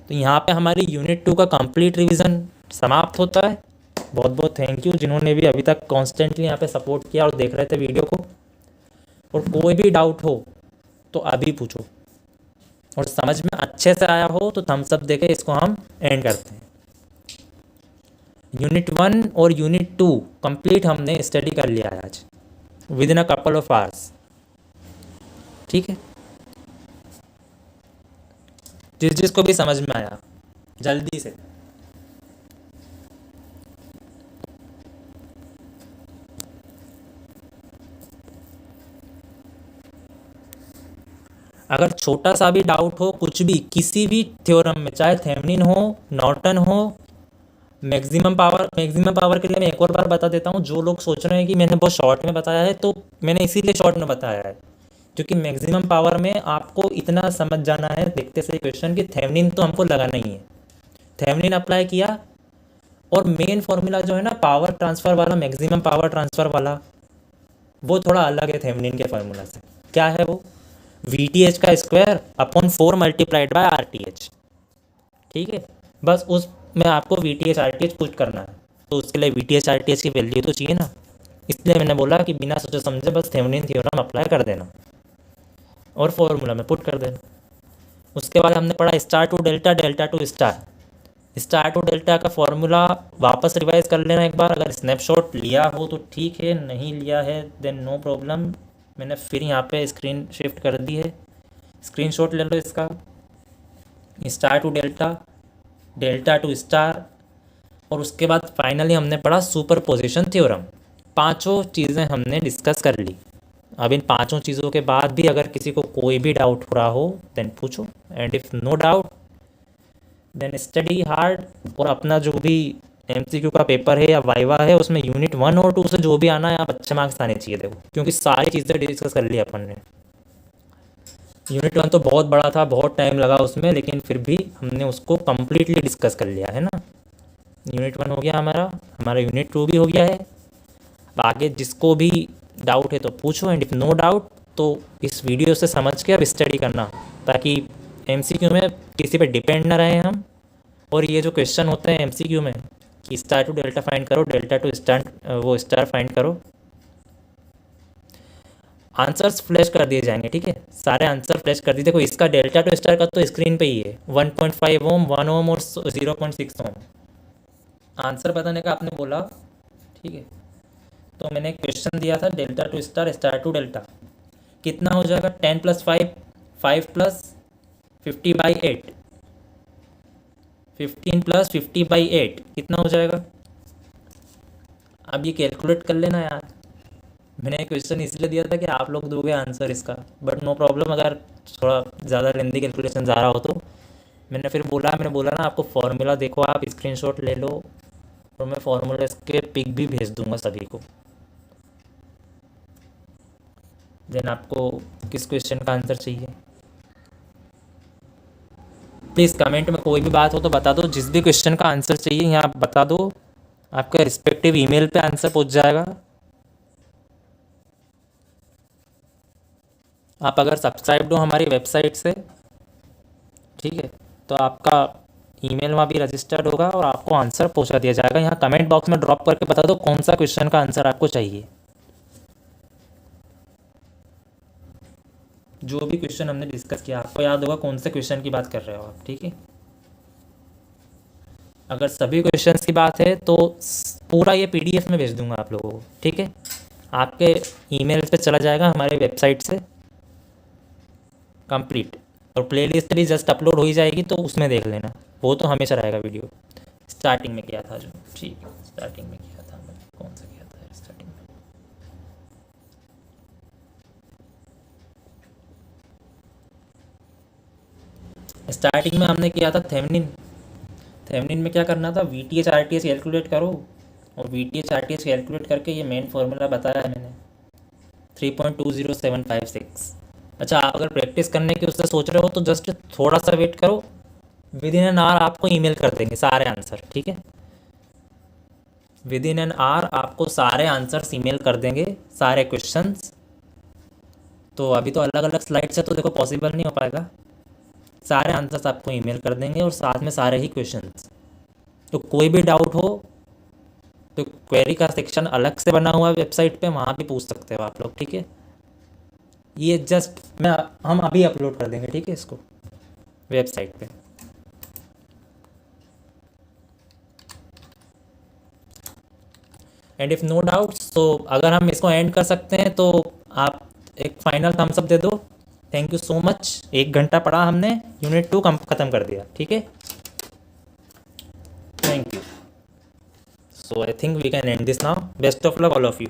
तो यहाँ पे हमारी यूनिट 2 का कंप्लीट रिवीजन समाप्त होता है। बहुत बहुत थैंक यू जिन्होंने भी अभी तक कॉन्स्टेंटली यहाँ पे सपोर्ट किया और देख रहे थे वीडियो को। और कोई भी डाउट हो तो अभी पूछो, और समझ में अच्छे से आया हो तो थम्स अप देके इसको हम एंड करते हैं। यूनिट 1 और यूनिट 2 कंप्लीट हमने स्टडी कर लिया है आज with in a couple of hours. ठीक है, जिसको भी समझ में आया जल्दी से। अगर छोटा सा भी डाउट हो कुछ भी किसी भी थ्योरम में, चाहे थेवेनिन हो, नॉर्टन हो, मैक्सिमम पावर के लिए मैं एक और बार बता देता हूँ। जो लोग सोच रहे हैं कि मैंने बहुत शॉर्ट में बताया है, तो मैंने इसीलिए शॉर्ट में बताया है क्योंकि मैक्सिमम पावर में आपको इतना समझ जाना है देखते से क्वेश्चन कि थेवेनिन तो हमको लगाना ही है। थेवेनिन अप्लाई किया और मेन फॉर्मूला जो है ना पावर ट्रांसफ़र वाला, मैक्सिमम पावर ट्रांसफ़र वाला, वो थोड़ा अलग है थेवेनिन के फार्मूला से। क्या है वो, VTH का square upon 4 multiplied by RTH। ठीक है, बस उसमें आपको VTH RTH पुट करना है, तो उसके लिए VTH RTH की वैल्यू तो चाहिए ना, इसलिए मैंने बोला कि बिना सोचे समझे बस थेवेनिन थ्योरम अप्लाई कर देना और फॉर्मूला में पुट कर देना। उसके बाद हमने पढ़ा star to delta, delta to star. Star to delta का फॉर्मूला वापस रिवाइज कर लेना एक बार, अगर स्नैपशॉट लिया हो तो ठीक है, नहीं लिया है देन नो प्रॉब्लम। मैंने फिर यहाँ पे स्क्रीन शिफ्ट कर दी है, स्क्रीनशॉट ले लो इसका। Star to delta, delta to star, और उसके बाद फाइनली हमने पढ़ा सुपरपोजिशन थ्योरम। पांचों चीज़ें हमने डिस्कस कर ली। अब इन पांचों चीज़ों के बाद भी अगर किसी को कोई भी डाउट हो रहा हो देन पूछो, and if no doubt then study hard. और अपना जो भी MCQ का पेपर है या वाइवा है उसमें यूनिट 1 और 2 से जो भी आना है आप अच्छे मार्क्स आने चाहिए देखो, क्योंकि सारी चीज़ें डिस्कस कर ली अपन ने। यूनिट 1 तो बहुत बड़ा था, बहुत टाइम लगा उसमें, लेकिन फिर भी हमने उसको कम्प्लीटली डिस्कस कर लिया है ना। यूनिट 1 हो गया हमारा, हमारा यूनिट 2 भी हो गया है। अब आगे जिसको भी डाउट है तो पूछो, एंड इफ़ नो डाउट तो इस वीडियो से समझ के अब स्टडी करना, ताकि एमसीक्यू में किसी पे डिपेंड ना रहे हम। और ये जो क्वेश्चन होते हैं एमसीक्यू में कि स्टार टू डेल्टा फाइंड करो, डेल्टा टू स्टार, वो स्टार फाइंड करो, आंसर्स फ्लैश कर दिए जाएंगे, ठीक है। सारे आंसर फ्लैश कर दिए। देखो इसका डेल्टा टू स्टार का तो स्क्रीन पे ही है, 1.5 ओम, 1 ओम और 0.6 ओम। आंसर बताने का आपने बोला, ठीक है। तो मैंने क्वेश्चन दिया था delta to star, star to delta कितना हो जाएगा, 10 + 5, 5 + 50/8, 15 + 50/8 कितना हो जाएगा। अब ये कैलकुलेट कर लेना यार। मैंने क्वेश्चन इसलिए दिया था कि आप लोग दोगे आंसर इसका, बट नो प्रॉब्लम, अगर थोड़ा ज़्यादा लेंदी कैलकुलेशन जा रहा हो तो। मैंने बोला ना आपको फॉर्मूला देखो, आप स्क्रीनशॉट ले लो और मैं फॉर्मूला इसके पिक भी भेज दूंगा सभी को। देन आपको किस क्वेश्चन का आंसर चाहिए प्लीज़ कमेंट में कोई भी बात हो तो बता दो। जिस भी क्वेश्चन का आंसर चाहिए यहाँ आप बता दो, आपके रिस्पेक्टिव ईमेल पे आंसर पहुँच जाएगा। आप अगर सब्सक्राइब हो हमारी वेबसाइट से, ठीक है, तो आपका ईमेल वहाँ भी रजिस्टर्ड होगा और आपको आंसर पहुँचा दिया जाएगा। यहाँ कमेंट बॉक्स में ड्रॉप करके बता दो कौन सा क्वेश्चन का आंसर आपको चाहिए। जो भी क्वेश्चन हमने डिस्कस किया आपको याद होगा कौन से क्वेश्चन की बात कर रहे हो आप, ठीक है। अगर सभी क्वेश्चंस की बात है तो पूरा ये पीडीएफ में भेज दूंगा आप लोगों को, ठीक है। आपके ईमेल पे चला जाएगा हमारे वेबसाइट से कंप्लीट, और प्लेलिस्ट भी जस्ट अपलोड हो ही जाएगी तो उसमें देख लेना, वो तो हमेशा रहेगा वीडियो। स्टार्टिंग में किया था जो, ठीक है, स्टार्टिंग में किया था मैंने, कौन सा किया था स्टार्टिंग में। स्टार्टिंग में हमने किया था थेवेनिन। थेवेनिन में क्या करना था, वीटीएच आरटीएच कैलकुलेट करो, और वीटीएच आरटीएच कैलकुलेट करके ये मेन फार्मूला बताया है मैंने, 3.20756। अच्छा, आप अगर प्रैक्टिस करने की उससे सोच रहे हो तो जस्ट थोड़ा सा वेट करो, विद इन एन आवर आपको ईमेल कर देंगे सारे आंसर, ठीक है। विद इन एन आवर आपको सारे आंसर्स ईमेल कर देंगे, सारे क्वेश्चंस। तो अभी तो अलग अलग स्लाइड्स है तो देखो पॉसिबल नहीं हो पाएगा। सारे आंसर्स आपको ईमेल कर देंगे और साथ में सारे ही क्वेश्चंस। तो कोई भी डाउट हो तो क्वेरी का सेक्शन अलग से बना हुआ है वेबसाइट पे, वहाँ भी पूछ सकते हो आप लोग, ठीक है। ये जस्ट हम अभी अपलोड कर देंगे, ठीक है, इसको वेबसाइट पे। एंड इफ़ नो डाउट्स तो अगर हम इसको एंड कर सकते हैं तो आप एक फाइनल थम्स अप दे दो। Thank you so much. 1 घंटा पढ़ा हमने, यूनिट 2 ख़त्म कर दिया, ठीक है। Thank you. So I think we can end this now. Best of luck all of you.